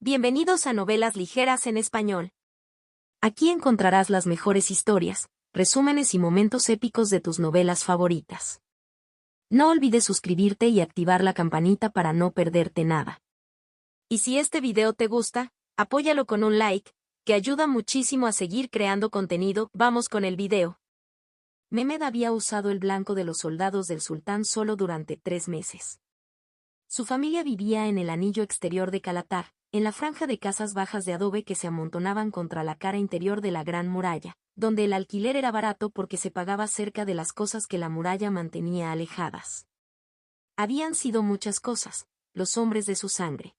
Bienvenidos a Novelas Ligeras en Español. Aquí encontrarás las mejores historias, resúmenes y momentos épicos de tus novelas favoritas. No olvides suscribirte y activar la campanita para no perderte nada. Y si este video te gusta, apóyalo con un like, que ayuda muchísimo a seguir creando contenido. Vamos con el video. Mehmed había usado el blanco de los soldados del sultán solo durante 3 meses. Su familia vivía en el anillo exterior de Calatar, en la franja de casas bajas de adobe que se amontonaban contra la cara interior de la Gran Muralla, donde el alquiler era barato porque se pagaba cerca de las cosas que la muralla mantenía alejadas. Habían sido muchas cosas, los hombres de su sangre.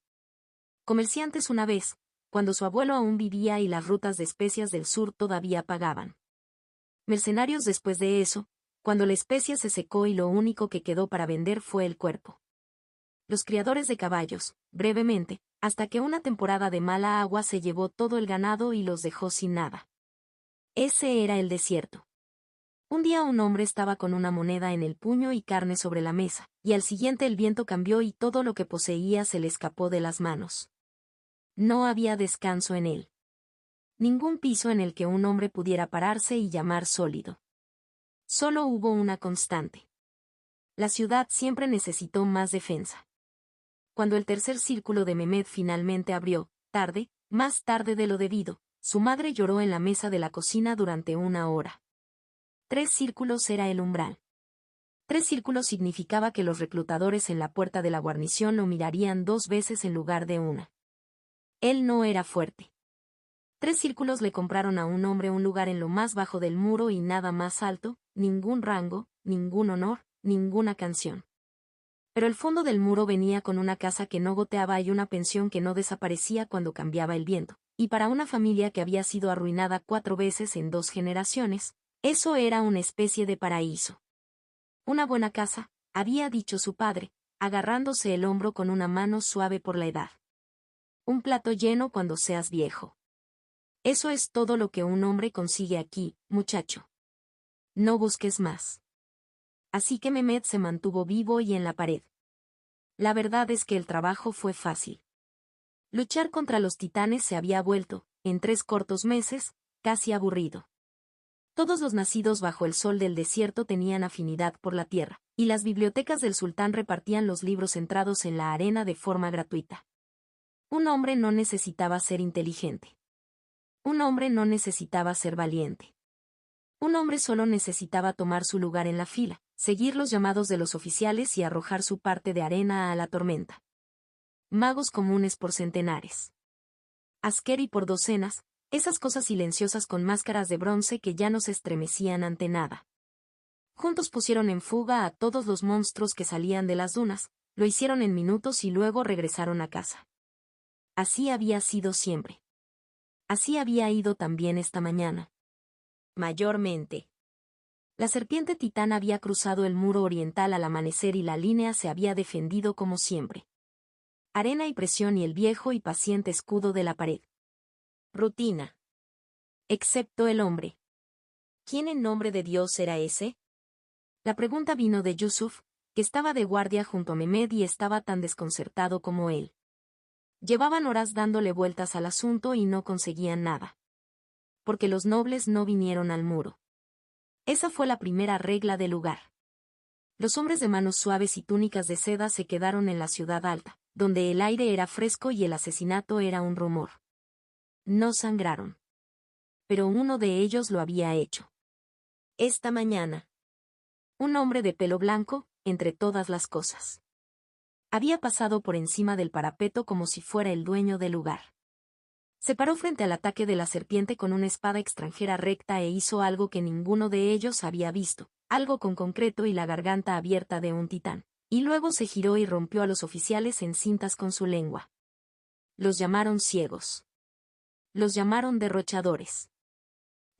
Comerciantes una vez, cuando su abuelo aún vivía y las rutas de especias del sur todavía pagaban. Mercenarios después de eso, cuando la especia se secó y lo único que quedó para vender fue el cuerpo. Los criadores de caballos, brevemente, hasta que una temporada de mala agua se llevó todo el ganado y los dejó sin nada. Ese era el desierto. Un día un hombre estaba con una moneda en el puño y carne sobre la mesa, y al siguiente el viento cambió y todo lo que poseía se le escapó de las manos. No había descanso en él. Ningún piso en el que un hombre pudiera pararse y llamar sólido. Solo hubo una constante. La ciudad siempre necesitó más defensa. Cuando el tercer círculo de Mehmed finalmente abrió, tarde, más tarde de lo debido, su madre lloró en la mesa de la cocina durante 1 hora. 3 círculos era el umbral. 3 círculos significaba que los reclutadores en la puerta de la guarnición lo mirarían 2 veces en lugar de una. Él no era fuerte. 3 círculos le compraron a un hombre un lugar en lo más bajo del muro y nada más alto, ningún rango, ningún honor, ninguna canción. Pero el fondo del muro venía con una casa que no goteaba y una pensión que no desaparecía cuando cambiaba el viento, y para una familia que había sido arruinada 4 veces en 2 generaciones, eso era una especie de paraíso. Una buena casa, había dicho su padre, agarrándose el hombro con una mano suave por la edad. Un plato lleno cuando seas viejo. Eso es todo lo que un hombre consigue aquí, muchacho. No busques más. Así que Mehmed se mantuvo vivo y en la pared. La verdad es que el trabajo fue fácil. Luchar contra los titanes se había vuelto, en 3 cortos meses, casi aburrido. Todos los nacidos bajo el sol del desierto tenían afinidad por la tierra, y las bibliotecas del sultán repartían los libros entrados en la arena de forma gratuita. Un hombre no necesitaba ser inteligente. Un hombre no necesitaba ser valiente. Un hombre solo necesitaba tomar su lugar en la fila, seguir los llamados de los oficiales y arrojar su parte de arena a la tormenta. Magos comunes por centenares. Askeri por docenas, esas cosas silenciosas con máscaras de bronce que ya no se estremecían ante nada. Juntos pusieron en fuga a todos los monstruos que salían de las dunas, lo hicieron en minutos y luego regresaron a casa. Así había sido siempre. Así había ido también esta mañana. Mayormente. La serpiente titán había cruzado el muro oriental al amanecer y la línea se había defendido como siempre. Arena y presión y el viejo y paciente escudo de la pared. Rutina. Excepto el hombre. ¿Quién en nombre de Dios era ese? La pregunta vino de Yusuf, que estaba de guardia junto a Mehmed y estaba tan desconcertado como él. Llevaban horas dándole vueltas al asunto y no conseguían nada. Porque los nobles no vinieron al muro. Esa fue la primera regla del lugar. Los hombres de manos suaves y túnicas de seda se quedaron en la ciudad alta, donde el aire era fresco y el asesinato era un rumor. No sangraron. Pero uno de ellos lo había hecho. Esta mañana. Un hombre de pelo blanco, entre todas las cosas. Había pasado por encima del parapeto como si fuera el dueño del lugar. Se paró frente al ataque de la serpiente con una espada extranjera recta e hizo algo que ninguno de ellos había visto, algo con concreto y la garganta abierta de un titán, y luego se giró y rompió a los oficiales en cintas con su lengua. Los llamaron ciegos. Los llamaron derrochadores.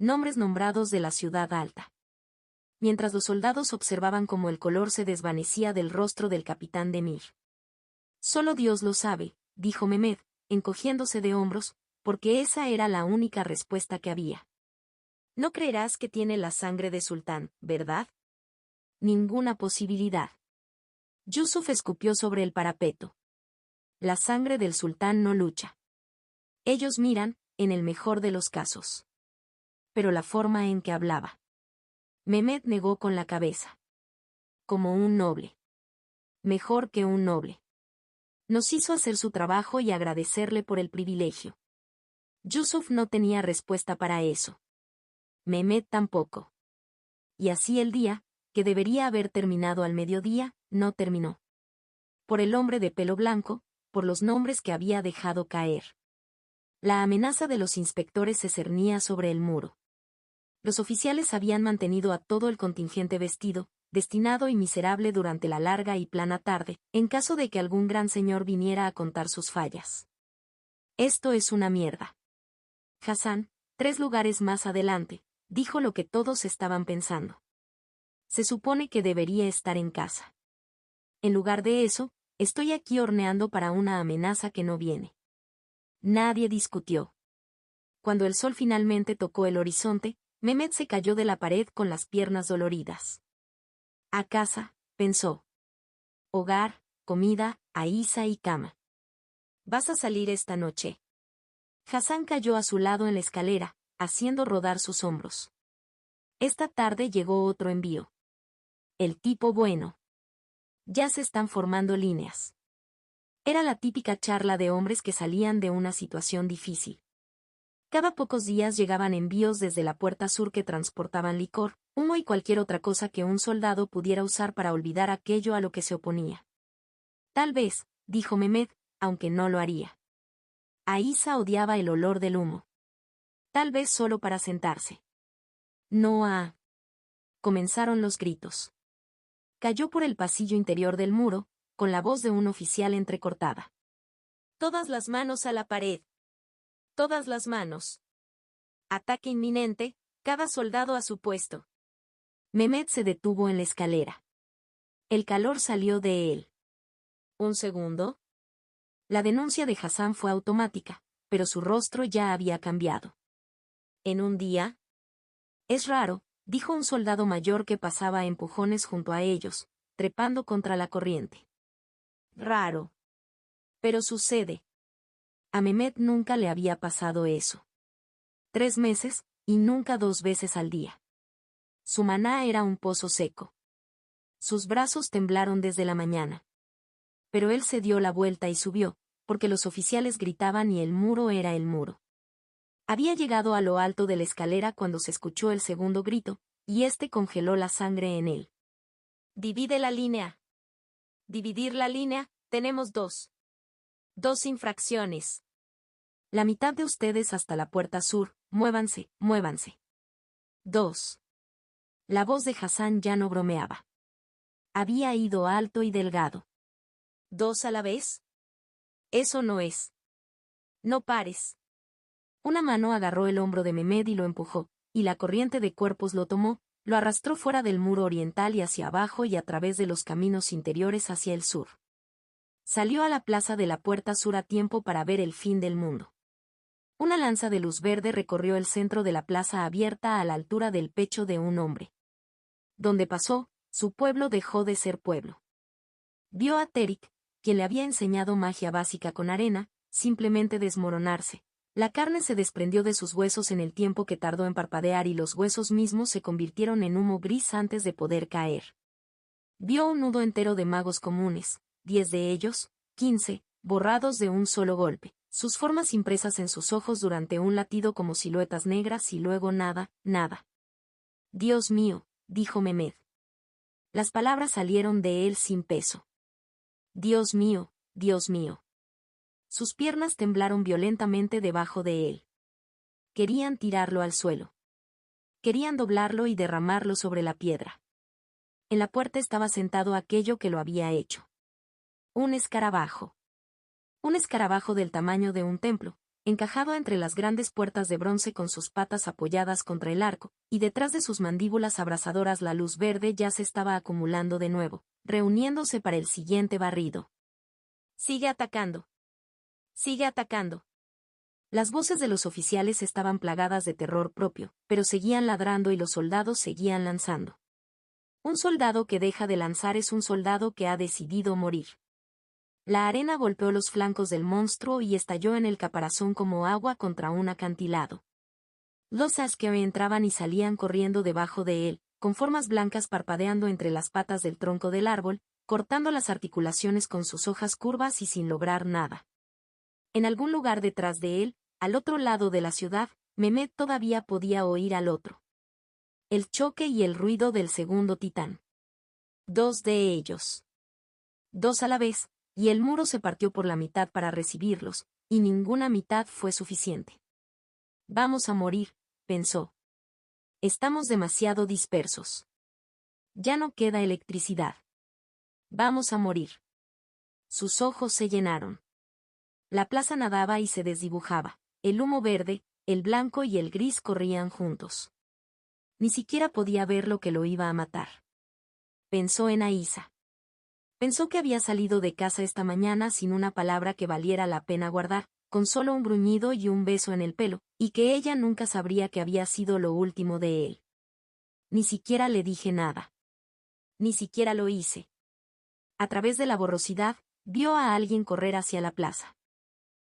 Nombres nombrados de la ciudad alta. Mientras los soldados observaban cómo el color se desvanecía del rostro del capitán de Mir. Solo Dios lo sabe, dijo Mehmed, encogiéndose de hombros, porque esa era la única respuesta que había. No creerás que tiene la sangre de sultán, ¿verdad? Ninguna posibilidad. Yusuf escupió sobre el parapeto. La sangre del sultán no lucha. Ellos miran, en el mejor de los casos. Pero la forma en que hablaba. Mehmet negó con la cabeza. Como un noble. Mejor que un noble. Nos hizo hacer su trabajo y agradecerle por el privilegio. Yusuf no tenía respuesta para eso. Mehmet tampoco. Y así el día, que debería haber terminado al mediodía, no terminó. Por el hombre de pelo blanco, por los nombres que había dejado caer. La amenaza de los inspectores se cernía sobre el muro. Los oficiales habían mantenido a todo el contingente vestido, destinado y miserable durante la larga y plana tarde, en caso de que algún gran señor viniera a contar sus fallas. Esto es una mierda. Hassan, 3 lugares más adelante, dijo lo que todos estaban pensando. Se supone que debería estar en casa. En lugar de eso, estoy aquí horneando para una amenaza que no viene. Nadie discutió. Cuando el sol finalmente tocó el horizonte, Mehmet se cayó de la pared con las piernas doloridas. A casa, pensó. Hogar, comida, ahísa y cama. ¿Vas a salir esta noche? Hassan cayó a su lado en la escalera, haciendo rodar sus hombros. Esta tarde llegó otro envío. El tipo bueno. Ya se están formando líneas. Era la típica charla de hombres que salían de una situación difícil. Cada pocos días llegaban envíos desde la puerta sur que transportaban licor, humo y cualquier otra cosa que un soldado pudiera usar para olvidar aquello a lo que se oponía. Tal vez, dijo Mehmet, aunque no lo haría. Aísa odiaba el olor del humo. Tal vez solo para sentarse. No a... Comenzaron los gritos. Cayó por el pasillo interior del muro, con la voz de un oficial entrecortada. Todas las manos a la pared. Todas las manos. Ataque inminente, cada soldado a su puesto. Mehmet se detuvo en la escalera. El calor salió de él. ¿Un segundo? La denuncia de Hassan fue automática, pero su rostro ya había cambiado. ¿En un día? Es raro, dijo un soldado mayor que pasaba a empujones junto a ellos, trepando contra la corriente. Raro. Pero sucede. A Mehmet nunca le había pasado eso. 3 meses, y nunca 2 veces al día. Su maná era un pozo seco. Sus brazos temblaron desde la mañana. Pero él se dio la vuelta y subió, porque los oficiales gritaban y el muro era el muro. Había llegado a lo alto de la escalera cuando se escuchó el segundo grito, y este congeló la sangre en él. Divide la línea. Dividir la línea, tenemos 2. 2 infracciones. La mitad de ustedes hasta la puerta sur, muévanse, muévanse. 2. La voz de Hassan ya no bromeaba. Había ido alto y delgado. 2 a la vez. Eso no es. No pares. Una mano agarró el hombro de Mehmet y lo empujó, y la corriente de cuerpos lo tomó, lo arrastró fuera del muro oriental y hacia abajo y a través de los caminos interiores hacia el sur. Salió a la plaza de la puerta sur a tiempo para ver el fin del mundo. Una lanza de luz verde recorrió el centro de la plaza abierta a la altura del pecho de un hombre. Donde pasó, su pueblo dejó de ser pueblo. Vio a Terik, quien le había enseñado magia básica con arena, simplemente desmoronarse. La carne se desprendió de sus huesos en el tiempo que tardó en parpadear y los huesos mismos se convirtieron en humo gris antes de poder caer. Vio un nudo entero de magos comunes, 10 de ellos, 15, borrados de un solo golpe, sus formas impresas en sus ojos durante un latido como siluetas negras y luego nada, nada. Dios mío, dijo Mehmet. Las palabras salieron de él sin peso. Dios mío, Dios mío. Sus piernas temblaron violentamente debajo de él. Querían tirarlo al suelo. Querían doblarlo y derramarlo sobre la piedra. En la puerta estaba sentado aquello que lo había hecho. Un escarabajo. Un escarabajo del tamaño de un templo, encajado entre las grandes puertas de bronce con sus patas apoyadas contra el arco, y detrás de sus mandíbulas abrasadoras la luz verde ya se estaba acumulando de nuevo, reuniéndose para el siguiente barrido. Sigue atacando. Sigue atacando. Las voces de los oficiales estaban plagadas de terror propio, pero seguían ladrando y los soldados seguían lanzando. Un soldado que deja de lanzar es un soldado que ha decidido morir. La arena golpeó los flancos del monstruo y estalló en el caparazón como agua contra un acantilado. Los Askew entraban y salían corriendo debajo de él, con formas blancas parpadeando entre las patas del tronco del árbol, cortando las articulaciones con sus hojas curvas y sin lograr nada. En algún lugar detrás de él, al otro lado de la ciudad, Mehmet todavía podía oír al otro. El choque y el ruido del segundo titán. Dos de ellos. Dos a la vez, y el muro se partió por la mitad para recibirlos, y ninguna mitad fue suficiente. Vamos a morir, pensó. Estamos demasiado dispersos. Ya no queda electricidad. Vamos a morir. Sus ojos se llenaron. La plaza nadaba y se desdibujaba. El humo verde, el blanco y el gris corrían juntos. Ni siquiera podía ver lo que lo iba a matar. Pensó en Aisa. Pensó que había salido de casa esta mañana sin una palabra que valiera la pena guardar, con solo un gruñido y un beso en el pelo, y que ella nunca sabría que había sido lo último de él. Ni siquiera le dije nada. Ni siquiera lo hice. A través de la borrosidad, vio a alguien correr hacia la plaza.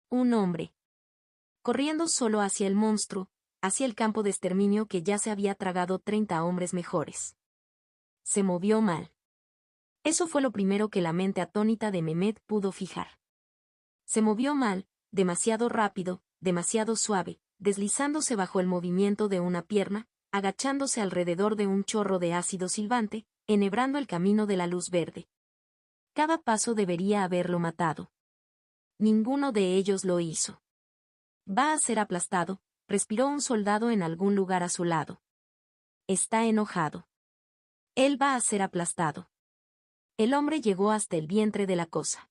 Un hombre. Corriendo solo hacia el monstruo, hacia el campo de exterminio que ya se había tragado 30 hombres mejores. Se movió mal. Eso fue lo primero que la mente atónita de Mehmet pudo fijar. Se movió mal, demasiado rápido, demasiado suave, deslizándose bajo el movimiento de una pierna, agachándose alrededor de un chorro de ácido silbante, enhebrando el camino de la luz verde. Cada paso debería haberlo matado. Ninguno de ellos lo hizo. Va a ser aplastado, respiró un soldado en algún lugar a su lado. Está enojado. Él va a ser aplastado. El hombre llegó hasta el vientre de la cosa.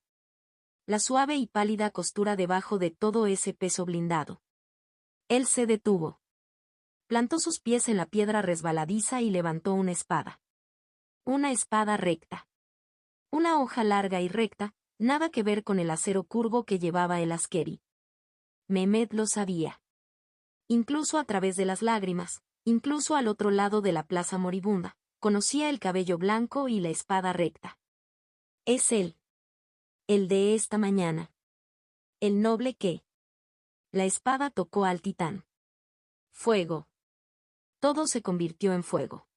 La suave y pálida costura debajo de todo ese peso blindado. Él se detuvo. Plantó sus pies en la piedra resbaladiza y levantó una espada. Una espada recta. Una hoja larga y recta, nada que ver con el acero curvo que llevaba el askeri. Mehmet lo sabía. Incluso a través de las lágrimas, incluso al otro lado de la plaza moribunda, conocía el cabello blanco y la espada recta. Es él. El de esta mañana. El noble que. La espada tocó al titán. Fuego. Todo se convirtió en fuego.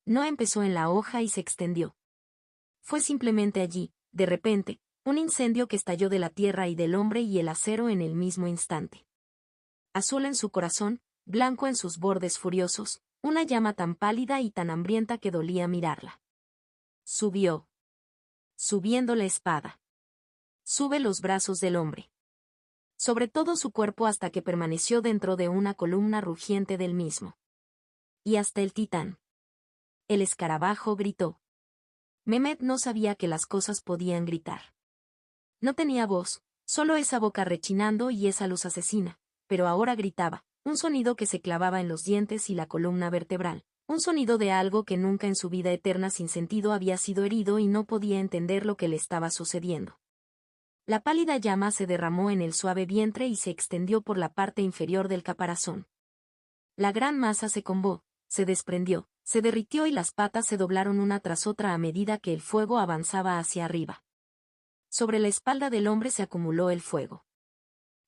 No empezó en la hoja y se extendió. Fue simplemente allí, de repente, un incendio que estalló de la tierra y del hombre y el acero en el mismo instante. Azul en su corazón, blanco en sus bordes furiosos, una llama tan pálida y tan hambrienta que dolía mirarla. Subió. Subiendo la espada. Sube los brazos del hombre. Sobre todo su cuerpo hasta que permaneció dentro de una columna rugiente del mismo. Y hasta el titán. El escarabajo gritó. Mehmet no sabía que las cosas podían gritar. No tenía voz, solo esa boca rechinando y esa luz asesina, pero ahora gritaba, un sonido que se clavaba en los dientes y la columna vertebral, un sonido de algo que nunca en su vida eterna sin sentido había sido herido y no podía entender lo que le estaba sucediendo. La pálida llama se derramó en el suave vientre y se extendió por la parte inferior del caparazón. La gran masa se combó, se desprendió, se derritió y las patas se doblaron una tras otra a medida que el fuego avanzaba hacia arriba. Sobre la espalda del hombre se acumuló el fuego.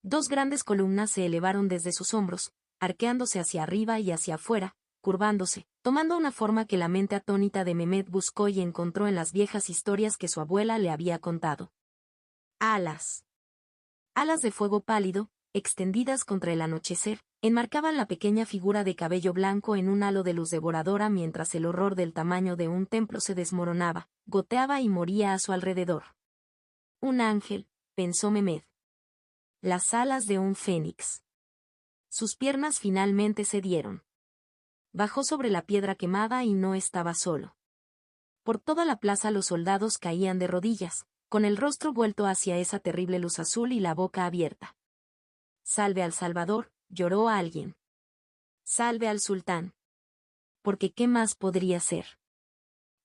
Dos grandes columnas se elevaron desde sus hombros, arqueándose hacia arriba y hacia afuera, curvándose, tomando una forma que la mente atónita de Mehmet buscó y encontró en las viejas historias que su abuela le había contado. Alas. Alas de fuego pálido, extendidas contra el anochecer, enmarcaban la pequeña figura de cabello blanco en un halo de luz devoradora mientras el horror del tamaño de un templo se desmoronaba, goteaba y moría a su alrededor. Un ángel, pensó Mehmet. Las alas de un fénix. Sus piernas finalmente cedieron. Bajó sobre la piedra quemada y no estaba solo. Por toda la plaza los soldados caían de rodillas, con el rostro vuelto hacia esa terrible luz azul y la boca abierta. Salve al Salvador, lloró a alguien. Salve al sultán. Porque ¿qué más podría ser?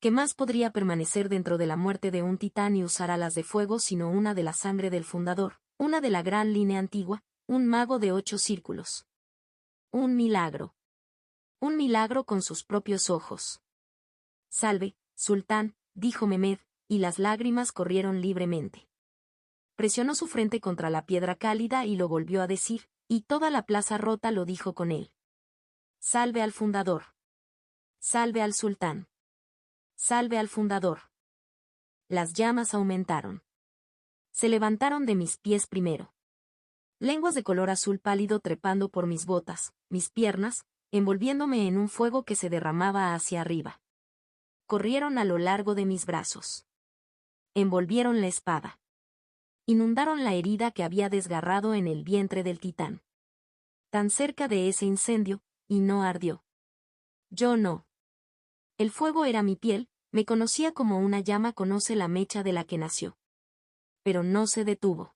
¿Qué más podría permanecer dentro de la muerte de un titán y usar alas de fuego sino una de la sangre del fundador, una de la gran línea antigua, un mago de 8 círculos? Un milagro. Un milagro con sus propios ojos. Salve, sultán, dijo Mehmet, y las lágrimas corrieron libremente. presionó su frente contra la piedra cálida y lo volvió a decir, y toda la plaza rota lo dijo con él. Salve al fundador. Salve al sultán. Salve al fundador. Las llamas aumentaron. Se levantaron de mis pies primero. Lenguas de color azul pálido trepando por mis botas, mis piernas, envolviéndome en un fuego que se derramaba hacia arriba. Corrieron a lo largo de mis brazos. Envolvieron la espada. Inundaron la herida que había desgarrado en el vientre del titán. Tan cerca de ese incendio, y no ardió. Yo no. El fuego era mi piel, me conocía como una llama conoce la mecha de la que nació. Pero no se detuvo.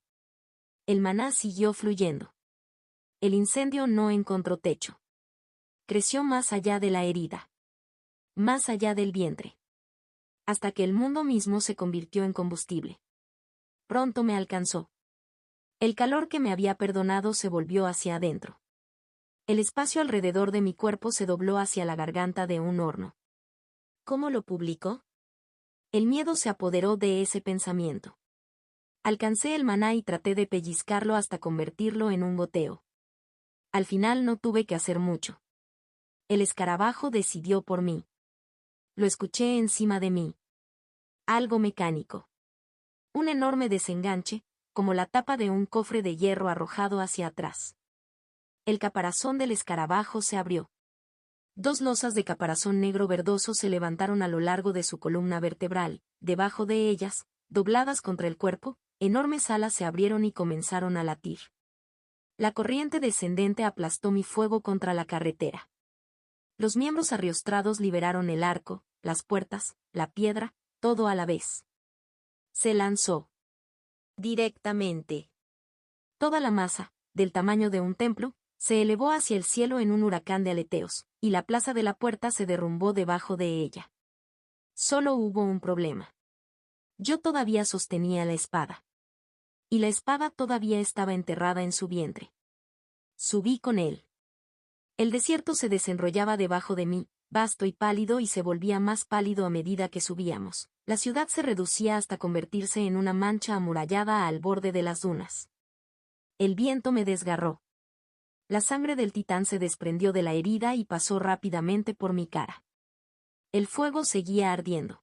El maná siguió fluyendo. El incendio no encontró techo. Creció más allá de la herida. Más allá del vientre. Hasta que el mundo mismo se convirtió en combustible. Pronto me alcanzó. El calor que me había perdonado se volvió hacia adentro. El espacio alrededor de mi cuerpo se dobló hacia la garganta de un horno. ¿Cómo lo publicó? El miedo se apoderó de ese pensamiento. Alcancé el maná y traté de pellizcarlo hasta convertirlo en un goteo. Al final no tuve que hacer mucho. El escarabajo decidió por mí. Lo escuché encima de mí. Algo mecánico. Un enorme desenganche, como la tapa de un cofre de hierro arrojado hacia atrás. El caparazón del escarabajo se abrió. 2 losas de caparazón negro verdoso se levantaron a lo largo de su columna vertebral, debajo de ellas, dobladas contra el cuerpo, enormes alas se abrieron y comenzaron a latir. La corriente descendente aplastó mi fuego contra la carretera. Los miembros arriostrados liberaron el arco, las puertas, la piedra, todo a la vez. Se lanzó. Directamente. Toda la masa, del tamaño de un templo, se elevó hacia el cielo en un huracán de aleteos, y la plaza de la puerta se derrumbó debajo de ella. Solo hubo un problema. Yo todavía sostenía la espada. Y la espada todavía estaba enterrada en su vientre. Subí con él. El desierto se desenrollaba debajo de mí, vasto y pálido y se volvía más pálido a medida que subíamos. La ciudad se reducía hasta convertirse en una mancha amurallada al borde de las dunas. El viento me desgarró. La sangre del titán se desprendió de la herida y pasó rápidamente por mi cara. El fuego seguía ardiendo.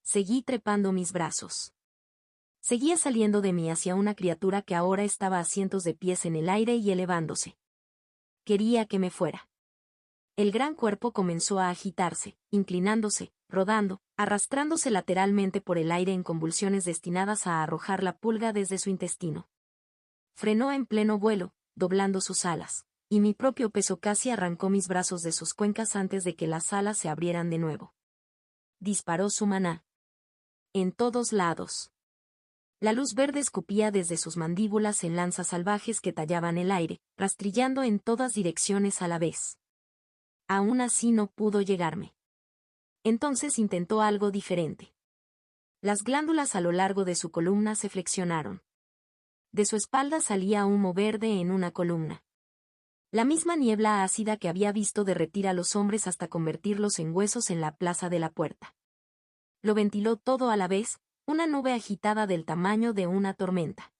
Seguí trepando mis brazos. Seguía saliendo de mí hacia una criatura que ahora estaba a cientos de pies en el aire y elevándose. Quería que me fuera. El gran cuerpo comenzó a agitarse, inclinándose, rodando, arrastrándose lateralmente por el aire en convulsiones destinadas a arrojar la pulga desde su intestino. Frenó en pleno vuelo, doblando sus alas, y mi propio peso casi arrancó mis brazos de sus cuencas antes de que las alas se abrieran de nuevo. Disparó su maná. En todos lados. La luz verde escupía desde sus mandíbulas en lanzas salvajes que tallaban el aire, rastrillando en todas direcciones a la vez. Aún así no pudo llegarme. Entonces intentó algo diferente. Las glándulas a lo largo de su columna se flexionaron. De su espalda salía humo verde en una columna. La misma niebla ácida que había visto derretir a los hombres hasta convertirlos en huesos en la plaza de la puerta. Lo ventiló todo a la vez, una nube agitada del tamaño de una tormenta.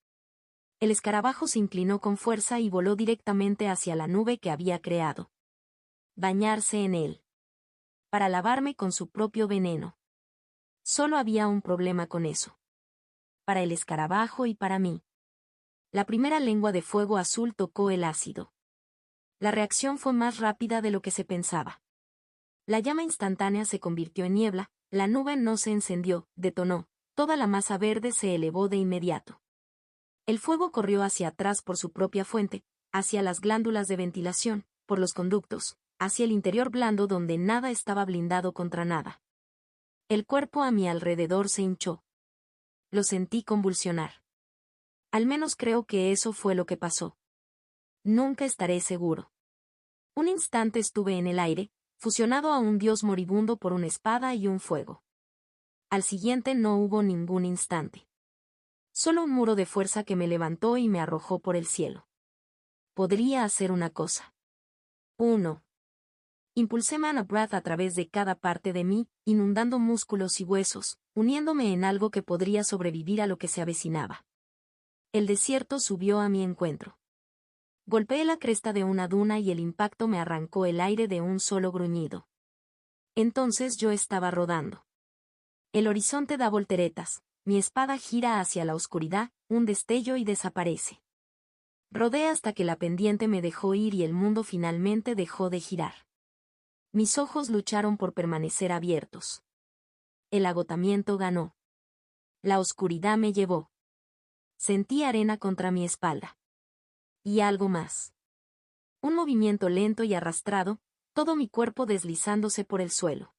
El escarabajo se inclinó con fuerza y voló directamente hacia la nube que había creado. Bañarse en él. Para lavarme con su propio veneno. Solo había un problema con eso. Para el escarabajo y para mí. La primera lengua de fuego azul tocó el ácido. La reacción fue más rápida de lo que se pensaba. La llama instantánea se convirtió en niebla, la nube no se encendió, detonó, toda la masa verde se elevó de inmediato. El fuego corrió hacia atrás por su propia fuente, hacia las glándulas de ventilación, por los conductos, hacia el interior blando donde nada estaba blindado contra nada. El cuerpo a mi alrededor se hinchó. Lo sentí convulsionar. Al menos creo que eso fue lo que pasó. Nunca estaré seguro. Un instante estuve en el aire, fusionado a un dios moribundo por una espada y un fuego. Al siguiente no hubo ningún instante. Solo un muro de fuerza que me levantó y me arrojó por el cielo. Podría hacer una cosa. 1. Impulsé Mana Breath a través de cada parte de mí, inundando músculos y huesos, uniéndome en algo que podría sobrevivir a lo que se avecinaba. El desierto subió a mi encuentro. Golpeé la cresta de una duna y el impacto me arrancó el aire de un solo gruñido. Entonces yo estaba rodando. El horizonte da volteretas, mi espada gira hacia la oscuridad, un destello y desaparece. Rodé hasta que la pendiente me dejó ir y el mundo finalmente dejó de girar. Mis ojos lucharon por permanecer abiertos. El agotamiento ganó. La oscuridad me llevó. Sentí arena contra mi espalda. Y algo más. Un movimiento lento y arrastrado, todo mi cuerpo deslizándose por el suelo.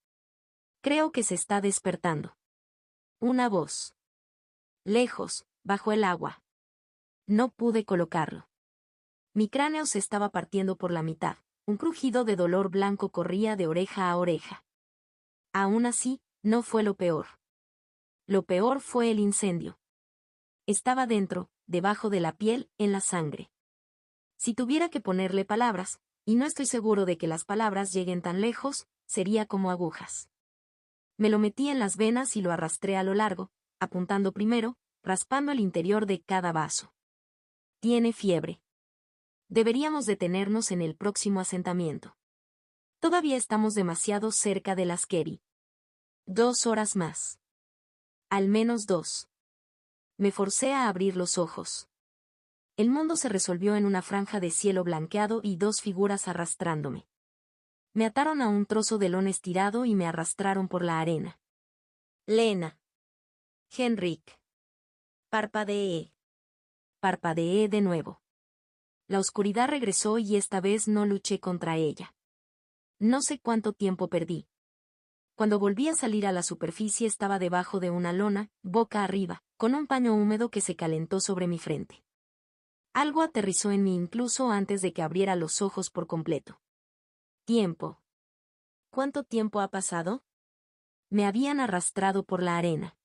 Creo que se está despertando. Una voz. Lejos, bajo el agua. No pude colocarlo. Mi cráneo se estaba partiendo por la mitad. Un crujido de dolor blanco corría de oreja a oreja. Aún así, no fue lo peor. Lo peor fue el incendio. Estaba dentro, debajo de la piel, en la sangre. Si tuviera que ponerle palabras, y no estoy seguro de que las palabras lleguen tan lejos, sería como agujas. Me lo metí en las venas y lo arrastré a lo largo, apuntando primero, raspando el interior de cada vaso. Tiene fiebre. Deberíamos detenernos en el próximo asentamiento. Todavía estamos demasiado cerca de las Kerry. 2 horas más. Al menos 2. Me forcé a abrir los ojos. El mundo se resolvió en una franja de cielo blanqueado y 2 figuras arrastrándome. Me ataron a un trozo de lona estirado y me arrastraron por la arena. Lena. Henrik. Parpadeé. Parpadeé de nuevo. La oscuridad regresó y esta vez no luché contra ella. No sé cuánto tiempo perdí. Cuando volví a salir a la superficie estaba debajo de una lona, boca arriba, con un paño húmedo que se calentó sobre mi frente. Algo aterrizó en mí incluso antes de que abriera los ojos por completo. Tiempo. ¿Cuánto tiempo ha pasado? Me habían arrastrado por la arena.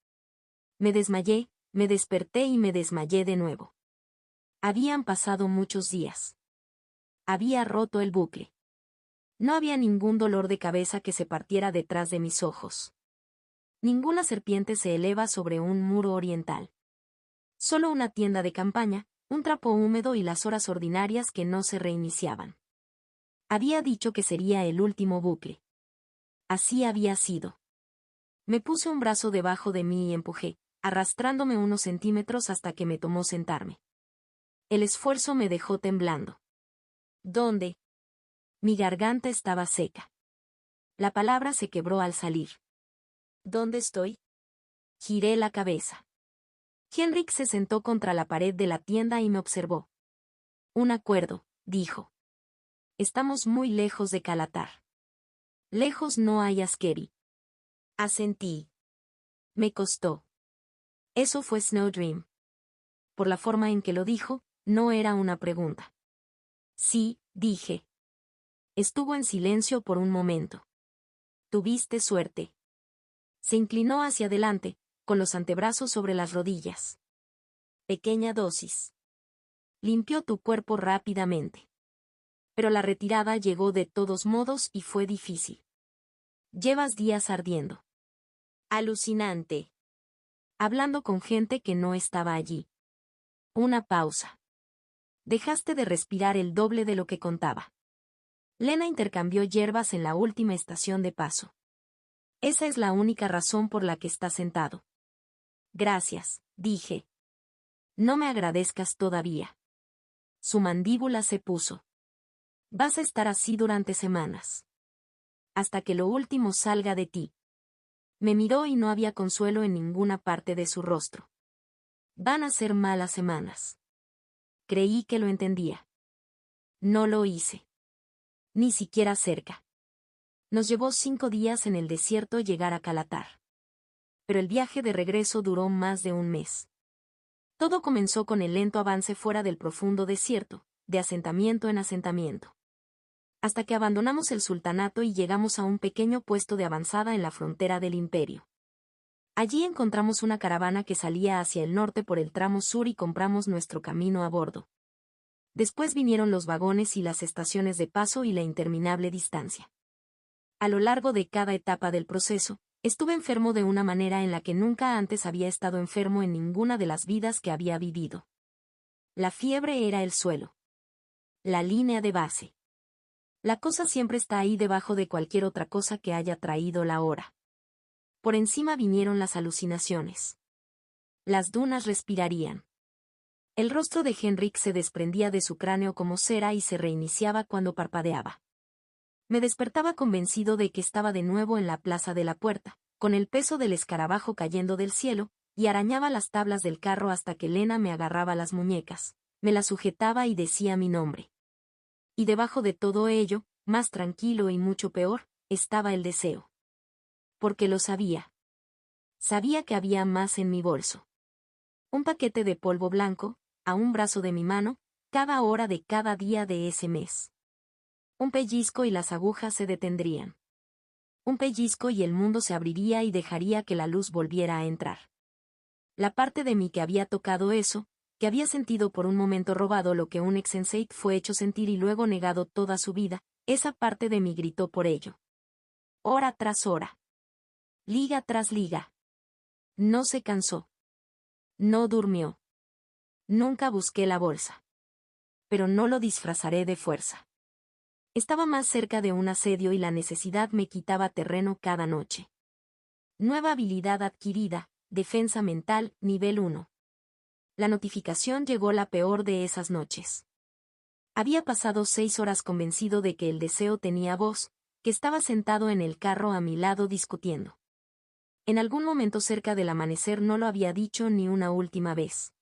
Me desmayé, me desperté y me desmayé de nuevo. Habían pasado muchos días. Había roto el bucle. No había ningún dolor de cabeza que se partiera detrás de mis ojos. Ninguna serpiente se eleva sobre un muro oriental. Solo una tienda de campaña, un trapo húmedo y las horas ordinarias que no se reiniciaban. Había dicho que sería el último bucle. Así había sido. Me puse un brazo debajo de mí y empujé, arrastrándome unos centímetros hasta que me tomó sentarme. El esfuerzo me dejó temblando. ¿Dónde? Mi garganta estaba seca. La palabra se quebró al salir. ¿Dónde estoy? Giré la cabeza. Henrik se sentó contra la pared de la tienda y me observó. Un acuerdo, dijo. Estamos muy lejos de Calatar. Lejos no hay Askeri. Asentí. Me costó. Eso fue Snowdream. Por la forma en que lo dijo, no era una pregunta. Sí, dije. Estuvo en silencio por un momento. Tuviste suerte. Se inclinó hacia adelante, con los antebrazos sobre las rodillas. Pequeña dosis. Limpió tu cuerpo rápidamente. Pero la retirada llegó de todos modos y fue difícil. Llevas días ardiendo. Alucinante. Hablando con gente que no estaba allí. Una pausa. Dejaste de respirar el doble de lo que contaba. Lena intercambió hierbas en la última estación de paso. Esa es la única razón por la que está sentado. Gracias, dije. No me agradezcas todavía. Su mandíbula se puso. Vas a estar así durante semanas. Hasta que lo último salga de ti. Me miró y no había consuelo en ninguna parte de su rostro. Van a ser malas semanas. Creí que lo entendía. No lo hice. Ni siquiera cerca. Nos llevó 5 días en el desierto llegar a Calatar. Pero el viaje de regreso duró más de un mes. Todo comenzó con el lento avance fuera del profundo desierto, de asentamiento en asentamiento. Hasta que abandonamos el sultanato y llegamos a un pequeño puesto de avanzada en la frontera del imperio. Allí encontramos una caravana que salía hacia el norte por el tramo sur y compramos nuestro camino a bordo. Después vinieron los vagones y las estaciones de paso y la interminable distancia. A lo largo de cada etapa del proceso, estuve enfermo de una manera en la que nunca antes había estado enfermo en ninguna de las vidas que había vivido. La fiebre era el suelo. La línea de base. La cosa siempre está ahí debajo de cualquier otra cosa que haya traído la hora. Por encima vinieron las alucinaciones. Las dunas respirarían. El rostro de Henrik se desprendía de su cráneo como cera y se reiniciaba cuando parpadeaba. Me despertaba convencido de que estaba de nuevo en la plaza de la puerta, con el peso del escarabajo cayendo del cielo, y arañaba las tablas del carro hasta que Lena me agarraba las muñecas, me las sujetaba y decía mi nombre. Y debajo de todo ello, más tranquilo y mucho peor, estaba el deseo. Porque lo sabía. Sabía que había más en mi bolso. Un paquete de polvo blanco, a un brazo de mi mano, cada hora de cada día de ese mes. Un pellizco y las agujas se detendrían. Un pellizco y el mundo se abriría y dejaría que la luz volviera a entrar. La parte de mí que había tocado eso, que había sentido por un momento robado lo que un ex-sensei fue hecho sentir y luego negado toda su vida, esa parte de mí gritó por ello. Hora tras hora. Liga tras liga. No se cansó. No durmió. Nunca busqué la bolsa. Pero no lo disfrazaré de fuerza. Estaba más cerca de un asedio y la necesidad me quitaba terreno cada noche. Nueva habilidad adquirida, defensa mental, nivel 1. La notificación llegó la peor de esas noches. Había pasado 6 horas convencido de que el deseo tenía voz, que estaba sentado en el carro a mi lado discutiendo. En algún momento cerca del amanecer no lo había dicho ni una última vez.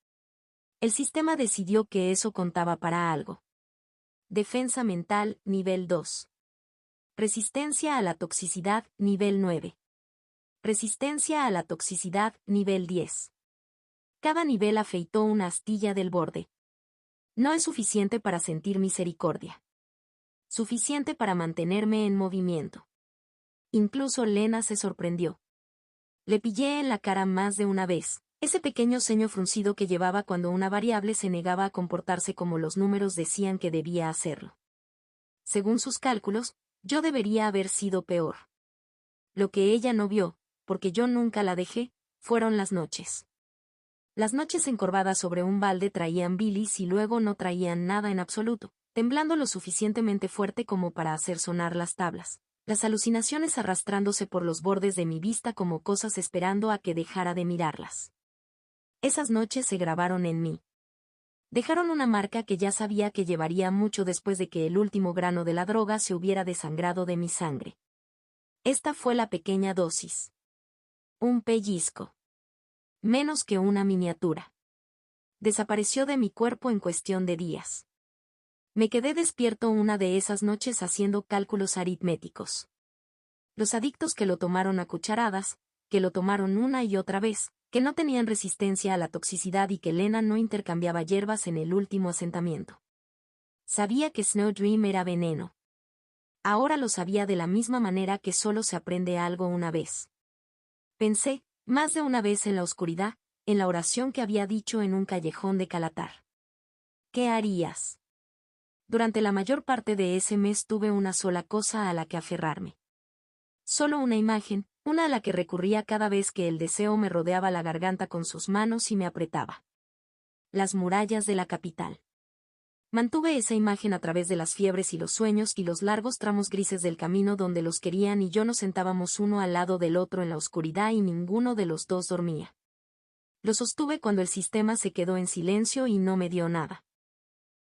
El sistema decidió que eso contaba para algo. Defensa mental, nivel 2. Resistencia a la toxicidad, nivel 9. Resistencia a la toxicidad, nivel 10. Cada nivel afeitó una astilla del borde. No es suficiente para sentir misericordia. Suficiente para mantenerme en movimiento. Incluso Lena se sorprendió. Le pillé en la cara más de una vez, ese pequeño ceño fruncido que llevaba cuando una variable se negaba a comportarse como los números decían que debía hacerlo. Según sus cálculos, yo debería haber sido peor. Lo que ella no vio, porque yo nunca la dejé, fueron las noches. Las noches encorvadas sobre un balde traían bilis y luego no traían nada en absoluto, temblando lo suficientemente fuerte como para hacer sonar las tablas. Las alucinaciones arrastrándose por los bordes de mi vista como cosas esperando a que dejara de mirarlas. Esas noches se grabaron en mí. Dejaron una marca que ya sabía que llevaría mucho después de que el último grano de la droga se hubiera desangrado de mi sangre. Esta fue la pequeña dosis. Un pellizco. Menos que una miniatura. Desapareció de mi cuerpo en cuestión de días. Me quedé despierto una de esas noches haciendo cálculos aritméticos. Los adictos que lo tomaron a cucharadas, que lo tomaron una y otra vez, que no tenían resistencia a la toxicidad y que Lena no intercambiaba hierbas en el último asentamiento. Sabía que Snow Dream era veneno. Ahora lo sabía de la misma manera que solo se aprende algo una vez. Pensé, más de una vez en la oscuridad, en la oración que había dicho en un callejón de Calatar. ¿Qué harías? Durante la mayor parte de ese mes tuve una sola cosa a la que aferrarme. Solo una imagen, una a la que recurría cada vez que el deseo me rodeaba la garganta con sus manos y me apretaba. Las murallas de la capital. Mantuve esa imagen a través de las fiebres y los sueños y los largos tramos grises del camino donde los querían y yo nos sentábamos uno al lado del otro en la oscuridad y ninguno de los dos dormía. Lo sostuve cuando el sistema se quedó en silencio y no me dio nada.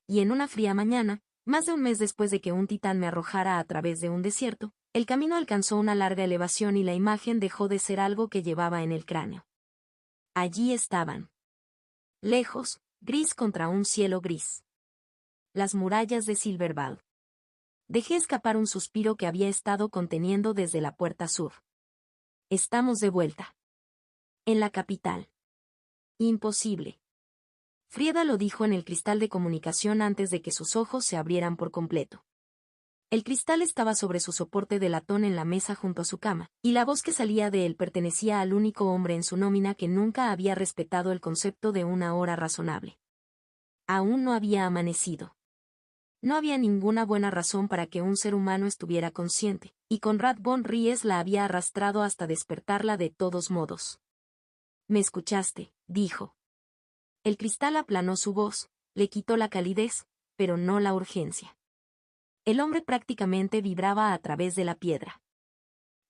Y en una fría mañana, más de un mes después de que un titán me arrojara a través de un desierto, el camino alcanzó una larga elevación y la imagen dejó de ser algo que llevaba en el cráneo. Allí estaban. Lejos, gris contra un cielo gris. Las murallas de Silverval. Dejé escapar un suspiro que había estado conteniendo desde la puerta sur. Estamos de vuelta. En la capital. Imposible. Frieda lo dijo en el cristal de comunicación antes de que sus ojos se abrieran por completo. El cristal estaba sobre su soporte de latón en la mesa junto a su cama, y la voz que salía de él pertenecía al único hombre en su nómina que nunca había respetado el concepto de una hora razonable. Aún no había amanecido. No había ninguna buena razón para que un ser humano estuviera consciente, y Conrad von Ries la había arrastrado hasta despertarla de todos modos. «¿Me escuchaste?», dijo. El cristal aplanó su voz, le quitó la calidez, pero no la urgencia. El hombre prácticamente vibraba a través de la piedra.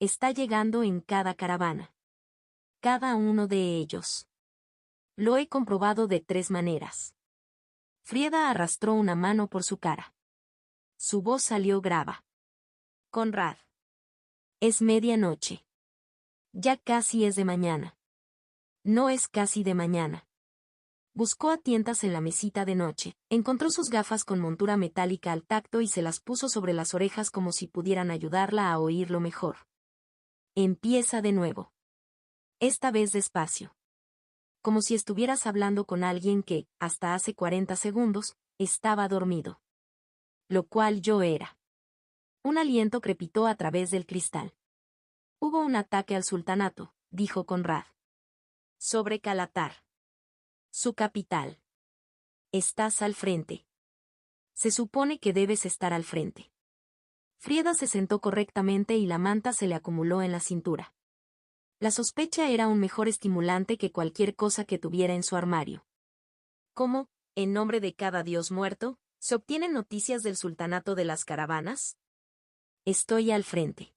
Está llegando en cada caravana. Cada uno de ellos. Lo he comprobado de 3 maneras. Frieda arrastró una mano por su cara. Su voz salió grava. Conrad. Es medianoche. Ya casi es de mañana. No es casi de mañana. Buscó a tientas en la mesita de noche, encontró sus gafas con montura metálica al tacto y se las puso sobre las orejas como si pudieran ayudarla a oírlo mejor. Empieza de nuevo. Esta vez despacio. Como si estuvieras hablando con alguien que, hasta hace 40 segundos, estaba dormido. Lo cual yo era. Un aliento crepitó a través del cristal. Hubo un ataque al sultanato, dijo Conrad. Sobre Calatar. Su capital. Estás al frente. Se supone que debes estar al frente. Frieda se sentó correctamente y la manta se le acumuló en la cintura. La sospecha era un mejor estimulante que cualquier cosa que tuviera en su armario. ¿Cómo, en nombre de cada dios muerto, se obtienen noticias del sultanato de las caravanas? Estoy al frente.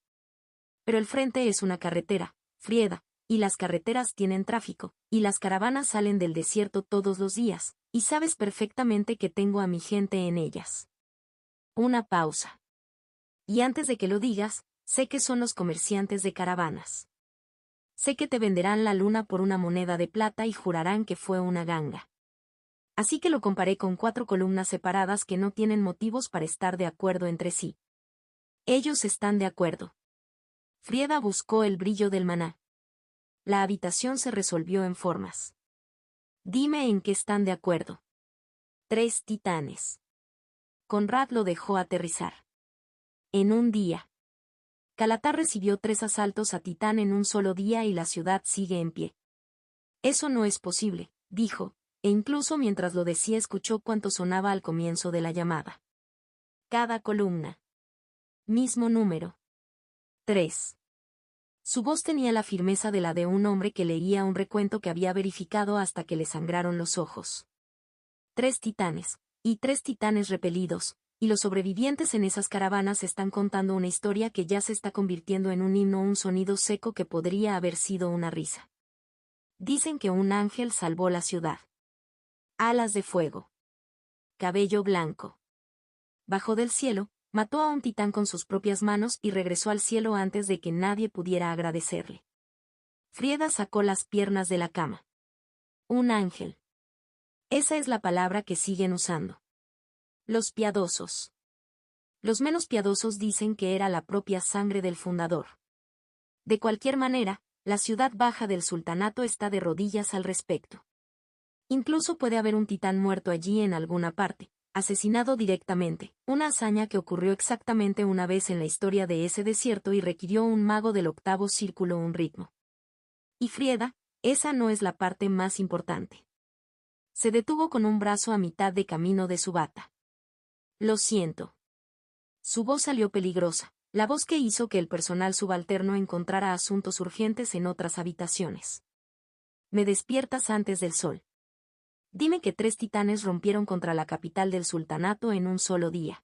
Pero el frente es una carretera, Frieda, y las carreteras tienen tráfico, y las caravanas salen del desierto todos los días, y sabes perfectamente que tengo a mi gente en ellas. Una pausa. Y antes de que lo digas, sé que son los comerciantes de caravanas. Sé que te venderán la luna por una moneda de plata y jurarán que fue una ganga. Así que lo comparé con 4 columnas separadas que no tienen motivos para estar de acuerdo entre sí. Ellos están de acuerdo. Frieda buscó el brillo del maná. La habitación se resolvió en formas. Dime en qué están de acuerdo. 3 titanes. Conrad lo dejó aterrizar. En un día. Calatar recibió 3 asaltos a Titán en un solo día y la ciudad sigue en pie. Eso no es posible, dijo, e incluso mientras lo decía escuchó cuánto sonaba al comienzo de la llamada. Cada columna. Mismo número. 3. Su voz tenía la firmeza de la de un hombre que leía un recuento que había verificado hasta que le sangraron los ojos. 3 titanes, y 3 titanes repelidos, y los sobrevivientes en esas caravanas están contando una historia que ya se está convirtiendo en un himno, un sonido seco que podría haber sido una risa. Dicen que un ángel salvó la ciudad. Alas de fuego. Cabello blanco. Bajó del cielo, mató a un titán con sus propias manos y regresó al cielo antes de que nadie pudiera agradecerle. Frieda sacó las piernas de la cama. Un ángel. Esa es la palabra que siguen usando. Los piadosos. Los menos piadosos dicen que era la propia sangre del fundador. De cualquier manera, la ciudad baja del sultanato está de rodillas al respecto. Incluso puede haber un titán muerto allí en alguna parte, asesinado directamente, una hazaña que ocurrió exactamente una vez en la historia de ese desierto y requirió un mago del 8º círculo un ritmo. Y Frieda, esa no es la parte más importante. Se detuvo con un brazo a mitad de camino de su bata. Lo siento. Su voz salió peligrosa, la voz que hizo que el personal subalterno encontrara asuntos urgentes en otras habitaciones. Me despiertas antes del sol. Dime que 3 titanes rompieron contra la capital del sultanato en un solo día.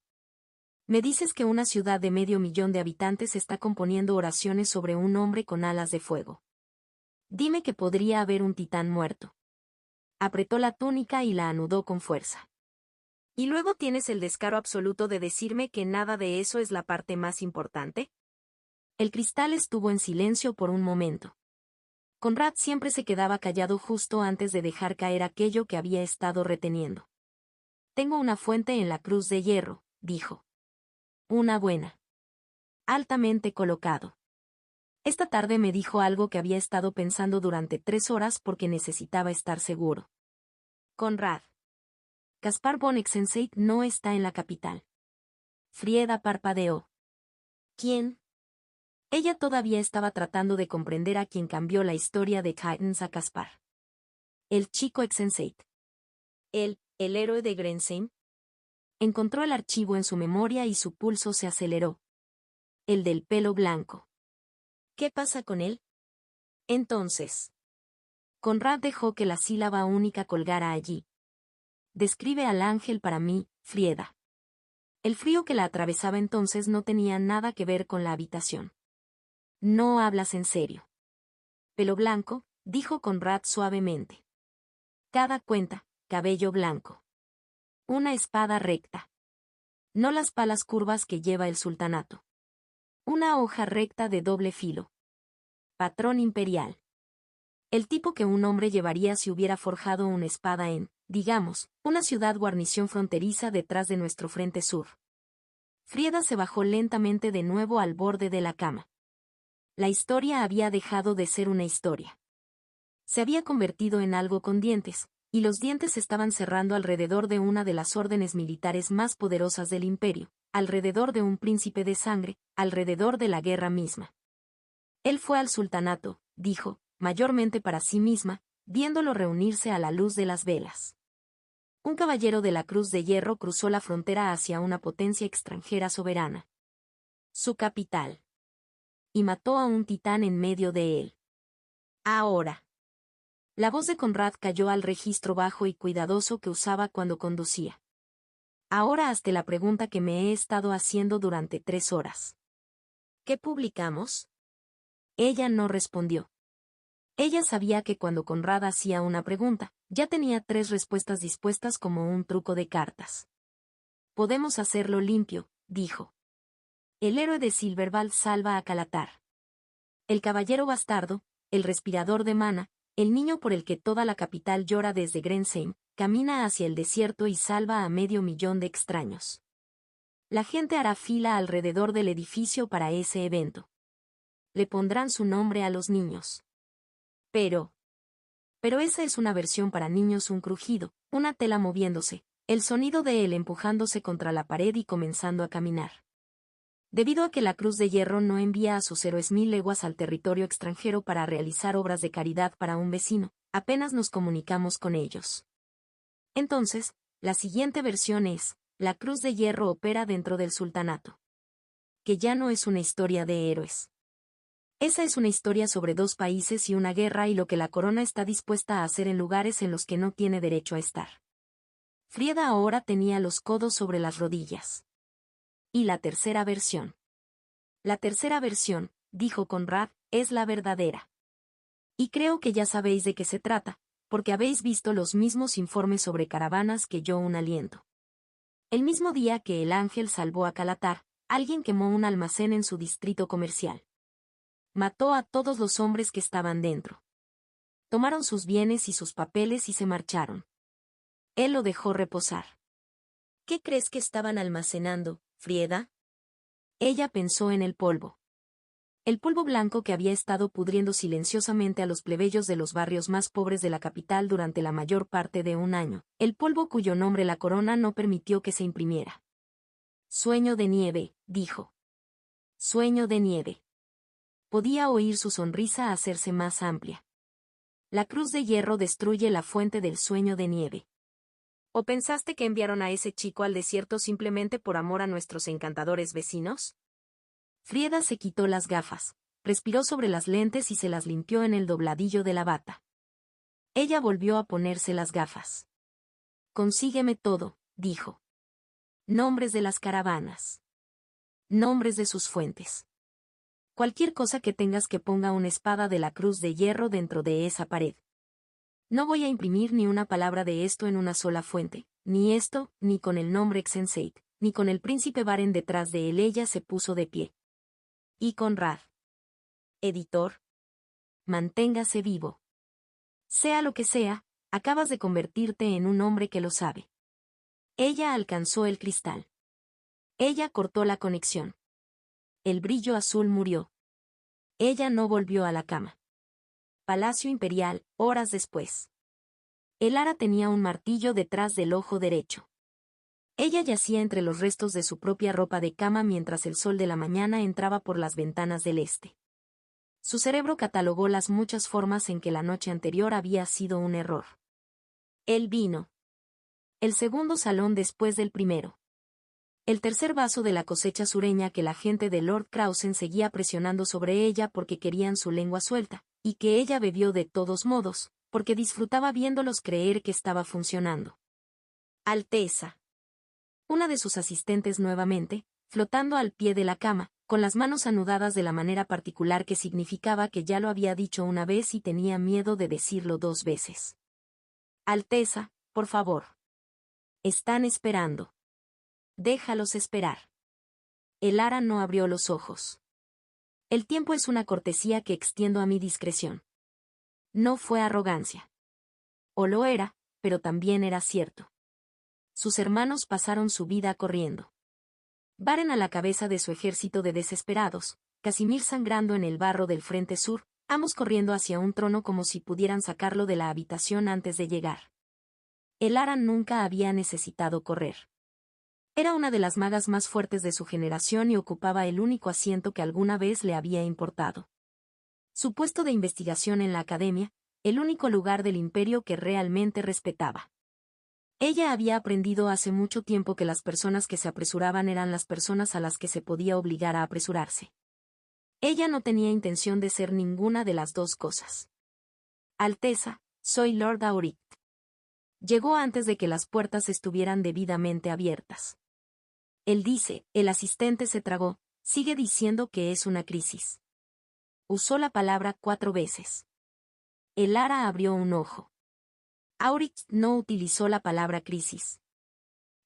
Me dices que una ciudad de 500.000 de habitantes está componiendo oraciones sobre un hombre con alas de fuego. Dime que podría haber un titán muerto. Apretó la túnica y la anudó con fuerza. ¿Y luego tienes el descaro absoluto de decirme que nada de eso es la parte más importante? El cristal estuvo en silencio por un momento. Conrad siempre se quedaba callado justo antes de dejar caer aquello que había estado reteniendo. Tengo una fuente en la Cruz de Hierro, dijo. Una buena. Altamente colocado. Esta tarde me dijo algo que había estado pensando durante 3 horas porque necesitaba estar seguro. Conrad. Caspar von Exenseit no está en la capital. Frieda parpadeó. ¿Quién? Ella todavía estaba tratando de comprender a quien cambió la historia de Titans a Caspar. El chico Exenseit. El héroe de Grensheim. Encontró el archivo en su memoria y su pulso se aceleró. El del pelo blanco. ¿Qué pasa con él? Entonces. Conrad dejó que la sílaba única colgara allí. Describe al ángel para mí, Frieda. El frío que la atravesaba entonces no tenía nada que ver con la habitación. No hablas en serio. Pelo blanco, dijo Conrad suavemente. Cada cuenta, cabello blanco. Una espada recta. No las palas curvas que lleva el sultanato. Una hoja recta de doble filo. Patrón imperial. El tipo que un hombre llevaría si hubiera forjado una espada en, digamos, una ciudad guarnición fronteriza detrás de nuestro frente sur. Frieda se bajó lentamente de nuevo al borde de la cama. La historia había dejado de ser una historia. Se había convertido en algo con dientes, y los dientes estaban cerrando alrededor de una de las órdenes militares más poderosas del imperio, alrededor de un príncipe de sangre, alrededor de la guerra misma. Él fue al sultanato, dijo, mayormente para sí misma, viéndolo reunirse a la luz de las velas. Un caballero de la Cruz de Hierro cruzó la frontera hacia una potencia extranjera soberana. Su capital. Y mató a un titán en medio de él. Ahora. La voz de Conrad cayó al registro bajo y cuidadoso que usaba cuando conducía. Ahora hazte la pregunta que me he estado haciendo durante 3 horas. ¿Qué publicamos? Ella no respondió. Ella sabía que cuando Conrad hacía una pregunta, ya tenía 3 respuestas dispuestas como un truco de cartas. Podemos hacerlo limpio, dijo. El héroe de Silverval salva a Calatar. El caballero bastardo, el respirador de mana, el niño por el que toda la capital llora desde Grensheim, camina hacia el desierto y salva a 500.000 de extraños. La gente hará fila alrededor del edificio para ese evento. Le pondrán su nombre a los niños. Pero esa es una versión para niños, un crujido, una tela moviéndose, el sonido de él empujándose contra la pared y comenzando a caminar. Debido a que la Cruz de Hierro no envía a sus héroes 1000 leguas al territorio extranjero para realizar obras de caridad para un vecino, apenas nos comunicamos con ellos. Entonces, la siguiente versión es, la Cruz de Hierro opera dentro del sultanato. Que ya no es una historia de héroes. Esa es una historia sobre 2 países y una guerra y lo que la corona está dispuesta a hacer en lugares en los que no tiene derecho a estar. Frieda ahora tenía los codos sobre las rodillas. Y la tercera versión. La tercera versión, dijo Conrad, es la verdadera. Y creo que ya sabéis de qué se trata, porque habéis visto los mismos informes sobre caravanas que yo un aliento. El mismo día que el ángel salvó a Calatar, alguien quemó un almacén en su distrito comercial. Mató a todos los hombres que estaban dentro. Tomaron sus bienes y sus papeles y se marcharon. Él lo dejó reposar. ¿Qué crees que estaban almacenando, Frieda? Ella pensó en el polvo. El polvo blanco que había estado pudriendo silenciosamente a los plebeyos de los barrios más pobres de la capital durante la mayor parte de un año, el polvo cuyo nombre la corona no permitió que se imprimiera. Sueño de nieve, dijo. Sueño de nieve. Podía oír su sonrisa hacerse más amplia. La Cruz de Hierro destruye la fuente del sueño de nieve. ¿O pensaste que enviaron a ese chico al desierto simplemente por amor a nuestros encantadores vecinos? Frieda se quitó las gafas, respiró sobre las lentes y se las limpió en el dobladillo de la bata. Ella volvió a ponerse las gafas. Consígueme todo, dijo. Nombres de las caravanas. Nombres de sus fuentes. Cualquier cosa que tengas que ponga una espada de la Cruz de Hierro dentro de esa pared. No voy a imprimir ni una palabra de esto en una sola fuente, ni esto, ni con el nombre Xenseit, ni con el príncipe Baren detrás de él. Ella se puso de pie. Y Conrad. Editor. Manténgase vivo. Sea lo que sea, acabas de convertirte en un hombre que lo sabe. Ella alcanzó el cristal. Ella cortó la conexión. El brillo azul murió. Ella no volvió a la cama. Palacio Imperial, horas después. El ara tenía un martillo detrás del ojo derecho. Ella yacía entre los restos de su propia ropa de cama mientras el sol de la mañana entraba por las ventanas del este. Su cerebro catalogó las muchas formas en que la noche anterior había sido un error. Él vino. El segundo salón después del primero. El tercer vaso de la cosecha sureña que la gente de Lord Krausen seguía presionando sobre ella porque querían su lengua suelta, y que ella bebió de todos modos, porque disfrutaba viéndolos creer que estaba funcionando. Alteza. Una de sus asistentes nuevamente, flotando al pie de la cama, con las manos anudadas de la manera particular que significaba que ya lo había dicho una vez y tenía miedo de decirlo 2 veces. Alteza, por favor. Están esperando. Déjalos esperar. El ara no abrió los ojos. El tiempo es una cortesía que extiendo a mi discreción. No fue arrogancia. O lo era, pero también era cierto. Sus hermanos pasaron su vida corriendo. Baren a la cabeza de su ejército de desesperados, Casimir sangrando en el barro del frente sur, ambos corriendo hacia un trono como si pudieran sacarlo de la habitación antes de llegar. El ara nunca había necesitado correr. Era una de las magas más fuertes de su generación y ocupaba el único asiento que alguna vez le había importado. Su puesto de investigación en la academia, el único lugar del imperio que realmente respetaba. Ella había aprendido hace mucho tiempo que las personas que se apresuraban eran las personas a las que se podía obligar a apresurarse. Ella no tenía intención de ser ninguna de las dos cosas. Alteza, soy Lord Auric. Llegó antes de que las puertas estuvieran debidamente abiertas. Él dice, el asistente se tragó, sigue diciendo que es una crisis. Usó la palabra 4 veces. El ara abrió un ojo. Auric no utilizó la palabra crisis.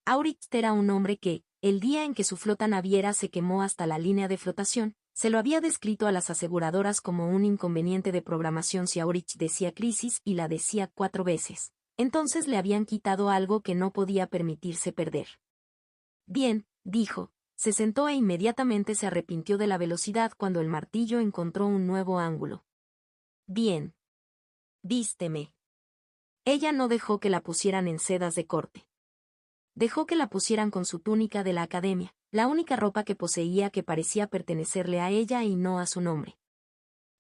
Auric era un hombre que, el día en que su flota naviera se quemó hasta la línea de flotación, se lo había descrito a las aseguradoras como un inconveniente de programación si Auric decía crisis y la decía 4 veces. Entonces le habían quitado algo que no podía permitirse perder. Bien, dijo, se sentó e inmediatamente se arrepintió de la velocidad cuando el martillo encontró un nuevo ángulo. Bien. Vísteme. Ella no dejó que la pusieran en sedas de corte. Dejó que la pusieran con su túnica de la academia, la única ropa que poseía que parecía pertenecerle a ella y no a su nombre.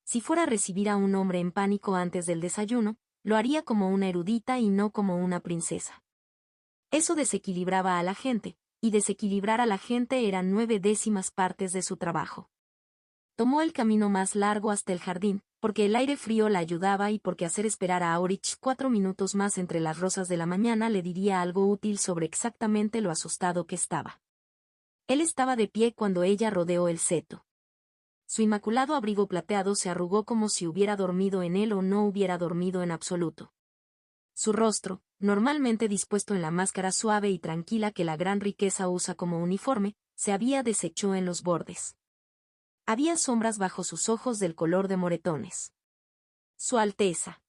Si fuera a recibir a un hombre en pánico antes del desayuno, lo haría como una erudita y no como una princesa. Eso desequilibraba a la gente, y desequilibrar a la gente eran 9/10 partes de su trabajo. Tomó el camino más largo hasta el jardín, porque el aire frío la ayudaba y porque hacer esperar a Aurich 4 minutos más entre las rosas de la mañana le diría algo útil sobre exactamente lo asustado que estaba. Él estaba de pie cuando ella rodeó el seto. Su inmaculado abrigo plateado se arrugó como si hubiera dormido en él o no hubiera dormido en absoluto. Su rostro, normalmente dispuesto en la máscara suave y tranquila que la gran riqueza usa como uniforme, se había deshecho en los bordes. Había sombras bajo sus ojos del color de moretones. Su Alteza.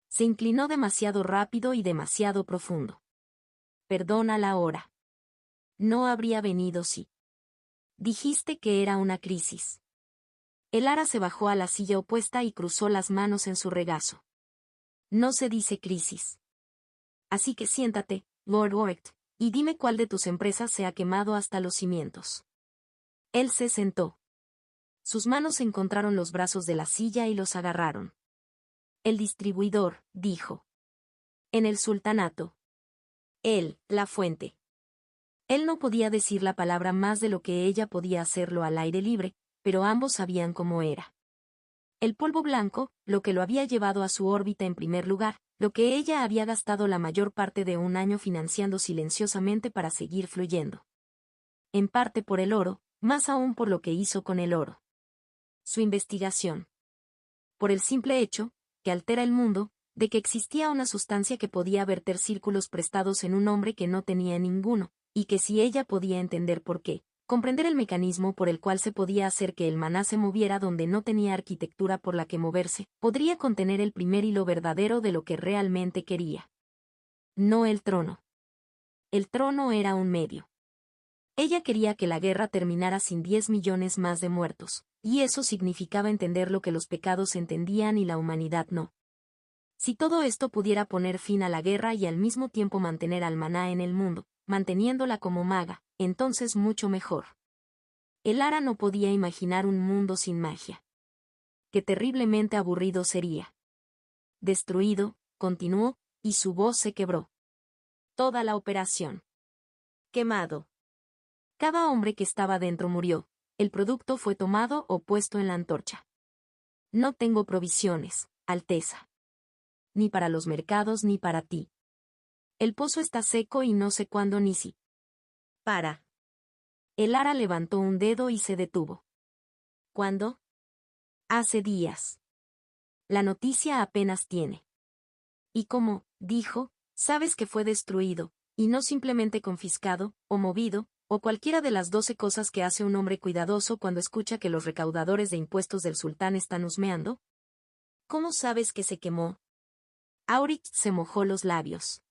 Se inclinó demasiado rápido y demasiado profundo. Perdona la hora. No habría venido si. Dijiste que era una crisis. El ara se bajó a la silla opuesta y cruzó las manos en su regazo. No se dice crisis. Así que siéntate, Lord Orecht, y dime cuál de tus empresas se ha quemado hasta los cimientos. Él se sentó. Sus manos encontraron los brazos de la silla y los agarraron. El distribuidor, dijo. En el sultanato. Él, la fuente. Él no podía decir la palabra más de lo que ella podía hacerlo al aire libre, pero ambos sabían cómo era. El polvo blanco, lo que lo había llevado a su órbita en primer lugar, lo que ella había gastado la mayor parte de un año financiando silenciosamente para seguir fluyendo. En parte por el oro, más aún por lo que hizo con el oro. Su investigación. Por el simple hecho, que altera el mundo, de que existía una sustancia que podía verter círculos prestados en un hombre que no tenía ninguno, y que si ella podía entender por qué, comprender el mecanismo por el cual se podía hacer que el maná se moviera donde no tenía arquitectura por la que moverse, podría contener el primer hilo verdadero de lo que realmente quería. No el trono. El trono era un medio. Ella quería que la guerra terminara sin 10 millones más de muertos, y eso significaba entender lo que los pecados entendían y la humanidad no. Si todo esto pudiera poner fin a la guerra y al mismo tiempo mantener al maná en el mundo, manteniéndola como maga, entonces mucho mejor. El ara no podía imaginar un mundo sin magia. Qué terriblemente aburrido sería. Destruido, continuó, y su voz se quebró. Toda la operación. Quemado. Cada hombre que estaba dentro murió, el producto fue tomado o puesto en la antorcha. No tengo provisiones, Alteza. Ni para los mercados ni para ti. El pozo está seco y no sé cuándo ni si. Para. El ara levantó un dedo y se detuvo. ¿Cuándo? Hace días. La noticia apenas tiene. Y como, dijo, sabes que fue destruido, y no simplemente confiscado, o movido, o cualquiera de las 12 cosas que hace un hombre cuidadoso cuando escucha que los recaudadores de impuestos del sultán están husmeando. ¿Cómo sabes que se quemó? Aurich se mojó los labios.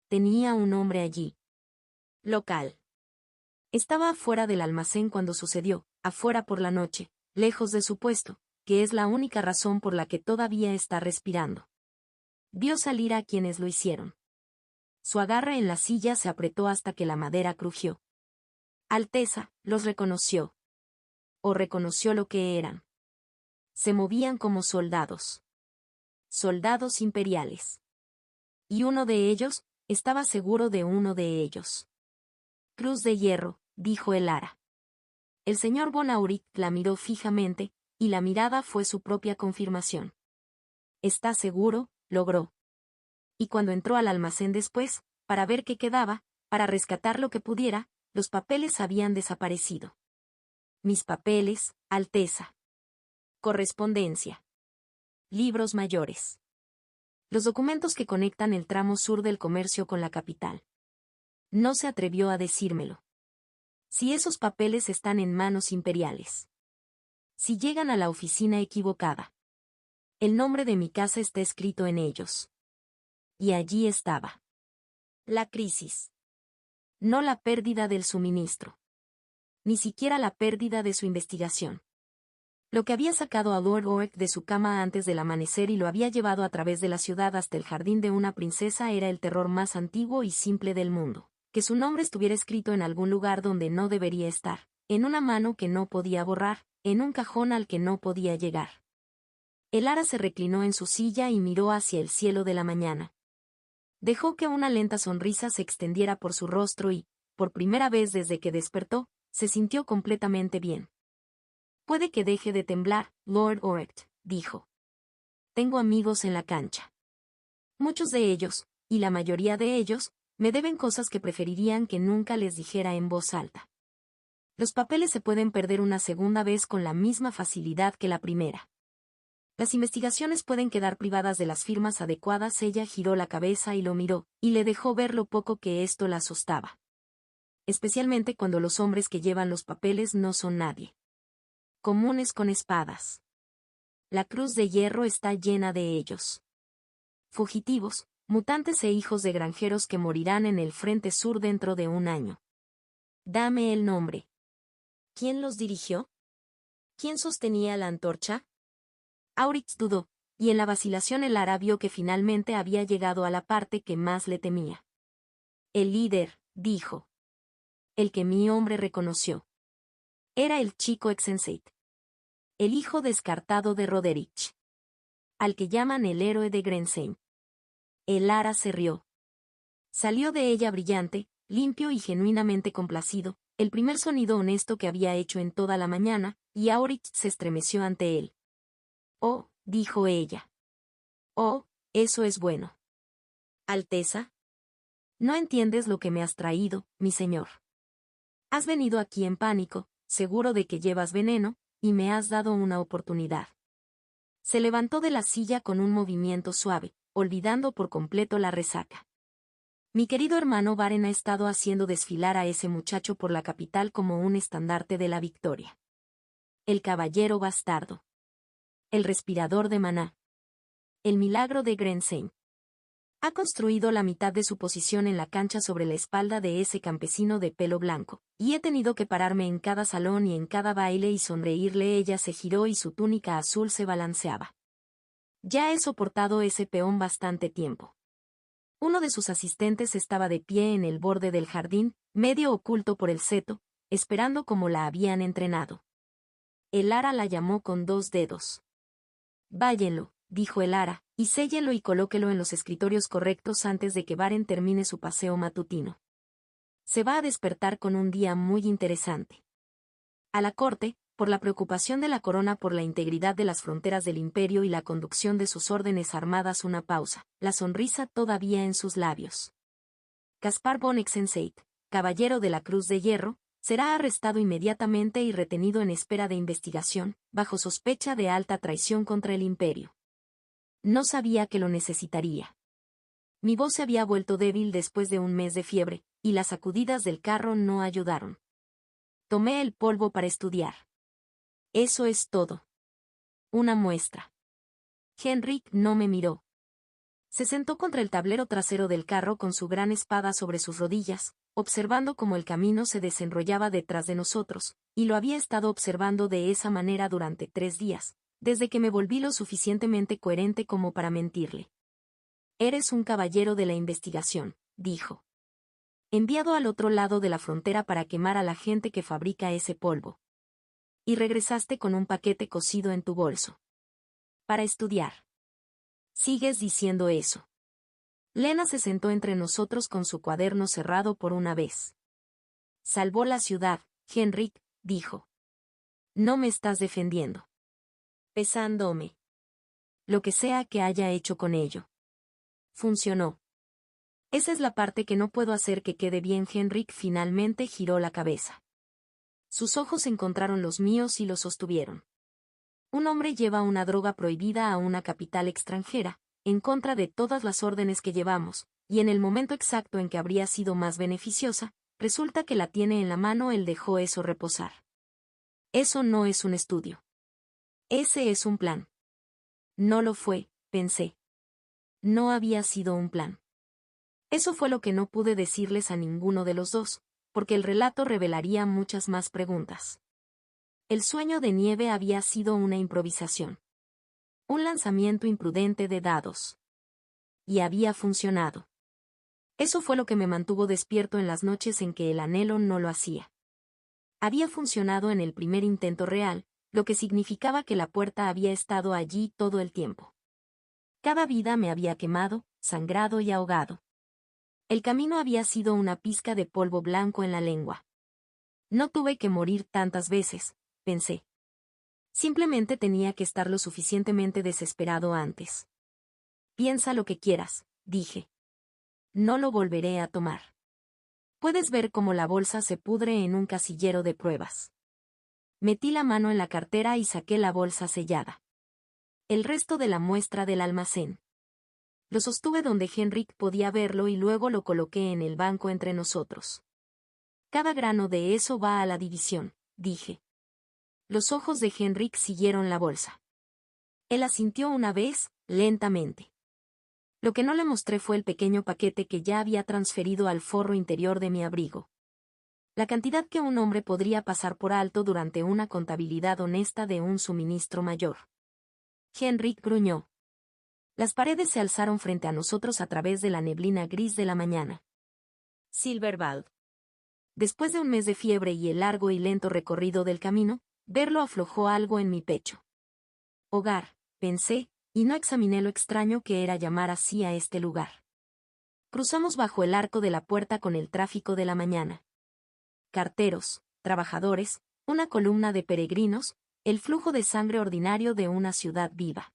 Tenía un hombre allí. Local. Estaba afuera del almacén cuando sucedió, afuera por la noche, lejos de su puesto, que es la única razón por la que todavía está respirando. Vio salir a quienes lo hicieron. Su agarre en la silla se apretó hasta que la madera crujió. Alteza, los reconoció. O reconoció lo que eran. Se movían como soldados. Soldados imperiales. Y uno de ellos, estaba seguro de uno de ellos. Cruz de hierro, dijo el ara. El señor von Auric la miró fijamente, y la mirada fue su propia confirmación. ¿Está seguro? Logró. Y cuando entró al almacén después, para ver qué quedaba, para rescatar lo que pudiera, los papeles habían desaparecido. Mis papeles, Alteza. Correspondencia. Libros mayores. Los documentos que conectan el tramo sur del comercio con la capital. No se atrevió a decírmelo. Si esos papeles están en manos imperiales. Si llegan a la oficina equivocada. El nombre de mi casa está escrito en ellos. Y allí estaba. La crisis. No la pérdida del suministro. Ni siquiera la pérdida de su investigación. Lo que había sacado a Lord Oek de su cama antes del amanecer y lo había llevado a través de la ciudad hasta el jardín de una princesa era el terror más antiguo y simple del mundo. Que su nombre estuviera escrito en algún lugar donde no debería estar, en una mano que no podía borrar, en un cajón al que no podía llegar. El ara se reclinó en su silla y miró hacia el cielo de la mañana. Dejó que una lenta sonrisa se extendiera por su rostro y, por primera vez desde que despertó, se sintió completamente bien. Puede que deje de temblar, Lord Orecht, dijo. Tengo amigos en la cancha. Muchos de ellos, y la mayoría de ellos, me deben cosas que preferirían que nunca les dijera en voz alta. Los papeles se pueden perder una segunda vez con la misma facilidad que la primera. Las investigaciones pueden quedar privadas de las firmas adecuadas. Ella giró la cabeza y lo miró, y le dejó ver lo poco que esto la asustaba. Especialmente cuando los hombres que llevan los papeles no son nadie. Comunes con espadas. La cruz de hierro está llena de ellos. Fugitivos, mutantes e hijos de granjeros que morirán en el frente sur dentro de un año. Dame el nombre. ¿Quién los dirigió? ¿Quién sostenía la antorcha? Aurich dudó, y en la vacilación el ara vio que finalmente había llegado a la parte que más le temía. El líder, dijo. El que mi hombre reconoció. Era el chico Exensate. El hijo descartado de Roderich. Al que llaman el héroe de Grensheim. El ara se rió. Salió de ella brillante, limpio y genuinamente complacido, el primer sonido honesto que había hecho en toda la mañana, y Aurich se estremeció ante él. Oh, dijo ella. Oh, eso es bueno. Alteza. No entiendes lo que me has traído, mi señor. Has venido aquí en pánico, seguro de que llevas veneno, y me has dado una oportunidad. Se levantó de la silla con un movimiento suave, olvidando por completo la resaca. Mi querido hermano Baren ha estado haciendo desfilar a ese muchacho por la capital como un estandarte de la victoria. El caballero bastardo. El respirador de maná. El milagro de Grensheim. Ha construido la mitad de su posición en la cancha sobre la espalda de ese campesino de pelo blanco, y he tenido que pararme en cada salón y en cada baile y sonreírle. Ella se giró y su túnica azul se balanceaba. Ya he soportado ese peón bastante tiempo. Uno de sus asistentes estaba de pie en el borde del jardín, medio oculto por el seto, esperando como la habían entrenado. El ara la llamó con 2 dedos. Váyenlo, dijo el ara, y séllelo y colóquelo en los escritorios correctos antes de que Baren termine su paseo matutino. Se va a despertar con un día muy interesante. A la corte, por la preocupación de la corona por la integridad de las fronteras del imperio y la conducción de sus órdenes armadas, una pausa, la sonrisa todavía en sus labios. Caspar von Exenseit, caballero de la Cruz de Hierro, será arrestado inmediatamente y retenido en espera de investigación, bajo sospecha de alta traición contra el imperio. No sabía que lo necesitaría. Mi voz se había vuelto débil después de un mes de fiebre, y las sacudidas del carro no ayudaron. Tomé el polvo para estudiar. Eso es todo. Una muestra. Henrik no me miró. Se sentó contra el tablero trasero del carro con su gran espada sobre sus rodillas, observando cómo el camino se desenrollaba detrás de nosotros, y lo había estado observando de esa manera durante 3 días, desde que me volví lo suficientemente coherente como para mentirle. Eres un caballero de la investigación, dijo. Enviado al otro lado de la frontera para quemar a la gente que fabrica ese polvo. Y regresaste con un paquete cosido en tu bolso. Para estudiar. Sigues diciendo eso. Lena se sentó entre nosotros con su cuaderno cerrado por una vez. Salvó la ciudad, Henrik, dijo. No me estás defendiendo. Pesándome. Lo que sea que haya hecho con ello. Funcionó. Esa es la parte que no puedo hacer que quede bien. Henrik finalmente giró la cabeza. Sus ojos encontraron los míos y los sostuvieron. Un hombre lleva una droga prohibida a una capital extranjera, en contra de todas las órdenes que llevamos, y en el momento exacto en que habría sido más beneficiosa, resulta que la tiene en la mano. Él dejó eso reposar. Eso no es un estudio. Ese es un plan. No lo fue, pensé. No había sido un plan. Eso fue lo que no pude decirles a ninguno de los dos, porque el relato revelaría muchas más preguntas. El sueño de nieve había sido una improvisación. Un lanzamiento imprudente de dados. Y había funcionado. Eso fue lo que me mantuvo despierto en las noches en que el anhelo no lo hacía. Había funcionado en el primer intento real, lo que significaba que la puerta había estado allí todo el tiempo. Cada vida me había quemado, sangrado y ahogado. El camino había sido una pizca de polvo blanco en la lengua. No tuve que morir tantas veces, pensé. Simplemente tenía que estar lo suficientemente desesperado antes. Piensa lo que quieras, dije. No lo volveré a tomar. Puedes ver cómo la bolsa se pudre en un casillero de pruebas. Metí la mano en la cartera y saqué la bolsa sellada. El resto de la muestra del almacén. Lo sostuve donde Henrik podía verlo y luego lo coloqué en el banco entre nosotros. Cada grano de eso va a la división, dije. Los ojos de Henrik siguieron la bolsa. Él asintió una vez, lentamente. Lo que no le mostré fue el pequeño paquete que ya había transferido al forro interior de mi abrigo. La cantidad que un hombre podría pasar por alto durante una contabilidad honesta de un suministro mayor. Henrik gruñó. Las paredes se alzaron frente a nosotros a través de la neblina gris de la mañana. Silverwald. Después de un mes de fiebre y el largo y lento recorrido del camino, verlo aflojó algo en mi pecho. Hogar, pensé, y no examiné lo extraño que era llamar así a este lugar. Cruzamos bajo el arco de la puerta con el tráfico de la mañana. Carteros, trabajadores, una columna de peregrinos, el flujo de sangre ordinario de una ciudad viva.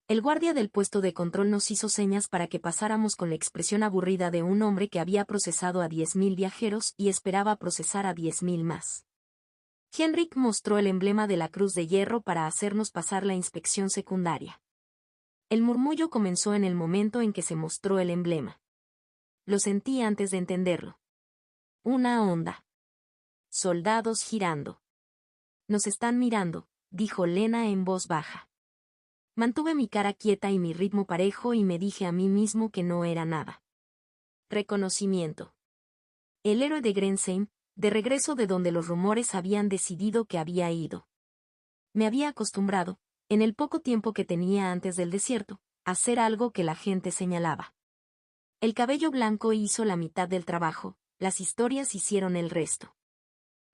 El guardia del puesto de control nos hizo señas para que pasáramos con la expresión aburrida de un hombre que había procesado a 10.000 viajeros y esperaba procesar a 10.000 más. Henrik mostró el emblema de la Cruz de Hierro para hacernos pasar la inspección secundaria. El murmullo comenzó en el momento en que se mostró el emblema. Lo sentí antes de entenderlo. Una onda. Soldados girando. Nos están mirando, dijo Lena en voz baja. Mantuve mi cara quieta y mi ritmo parejo y me dije a mí mismo que no era nada. Reconocimiento. El héroe de Grensheim, de regreso de donde los rumores habían decidido que había ido. Me había acostumbrado, en el poco tiempo que tenía antes del desierto, a hacer algo que la gente señalaba. El cabello blanco hizo la mitad del trabajo, las historias hicieron el resto.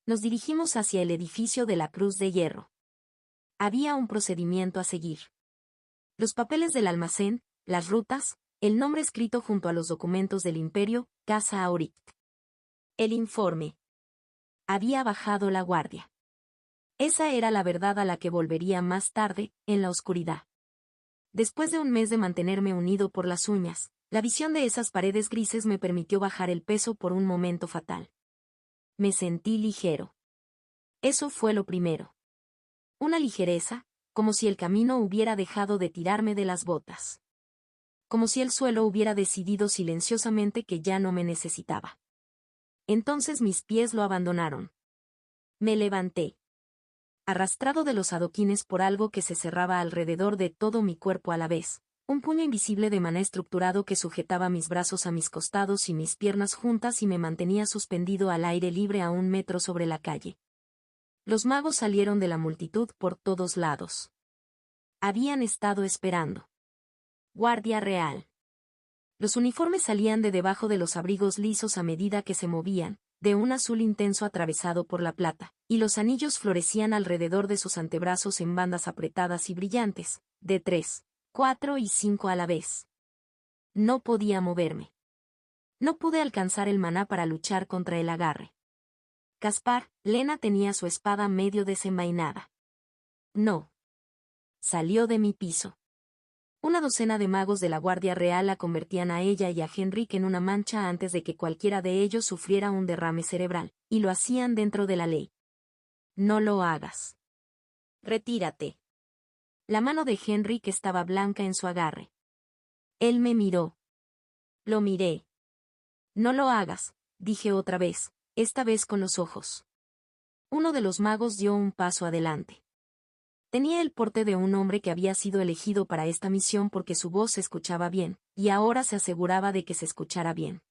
Nos dirigimos hacia el edificio de la Cruz de Hierro. Había un procedimiento a seguir. Los papeles del almacén, las rutas, el nombre escrito junto a los documentos del imperio, Casa Auric. El informe. Había bajado la guardia. Esa era la verdad a la que volvería más tarde, en la oscuridad. Después de un mes de mantenerme unido por las uñas, la visión de esas paredes grises me permitió bajar el peso por un momento fatal. Me sentí ligero. Eso fue lo primero. Una ligereza, como si el camino hubiera dejado de tirarme de las botas. Como si el suelo hubiera decidido silenciosamente que ya no me necesitaba. Entonces mis pies lo abandonaron. Me levanté. Arrastrado de los adoquines por algo que se cerraba alrededor de todo mi cuerpo a la vez, un puño invisible de maná estructurado que sujetaba mis brazos a mis costados y mis piernas juntas y me mantenía suspendido al aire libre a 1 metro sobre la calle. Los magos salieron de la multitud por todos lados. Habían estado esperando. Guardia Real. Los uniformes salían de debajo de los abrigos lisos a medida que se movían, de un azul intenso atravesado por la plata, y los anillos florecían alrededor de sus antebrazos en bandas apretadas y brillantes, de 3, 4 y 5 a la vez. No podía moverme. No pude alcanzar el maná para luchar contra el agarre. Caspar, Lena tenía su espada medio desenvainada. No. Salió de mi piso. Una docena de magos de la Guardia Real la convertían a ella y a Henrik en una mancha antes de que cualquiera de ellos sufriera un derrame cerebral, y lo hacían dentro de la ley. No lo hagas. Retírate. La mano de Henrik estaba blanca en su agarre. Él me miró. Lo miré. No lo hagas, dije otra vez, esta vez con los ojos. Uno de los magos dio un paso adelante. Tenía el porte de un hombre que había sido elegido para esta misión porque su voz se escuchaba bien, y ahora se aseguraba de que se escuchara bien.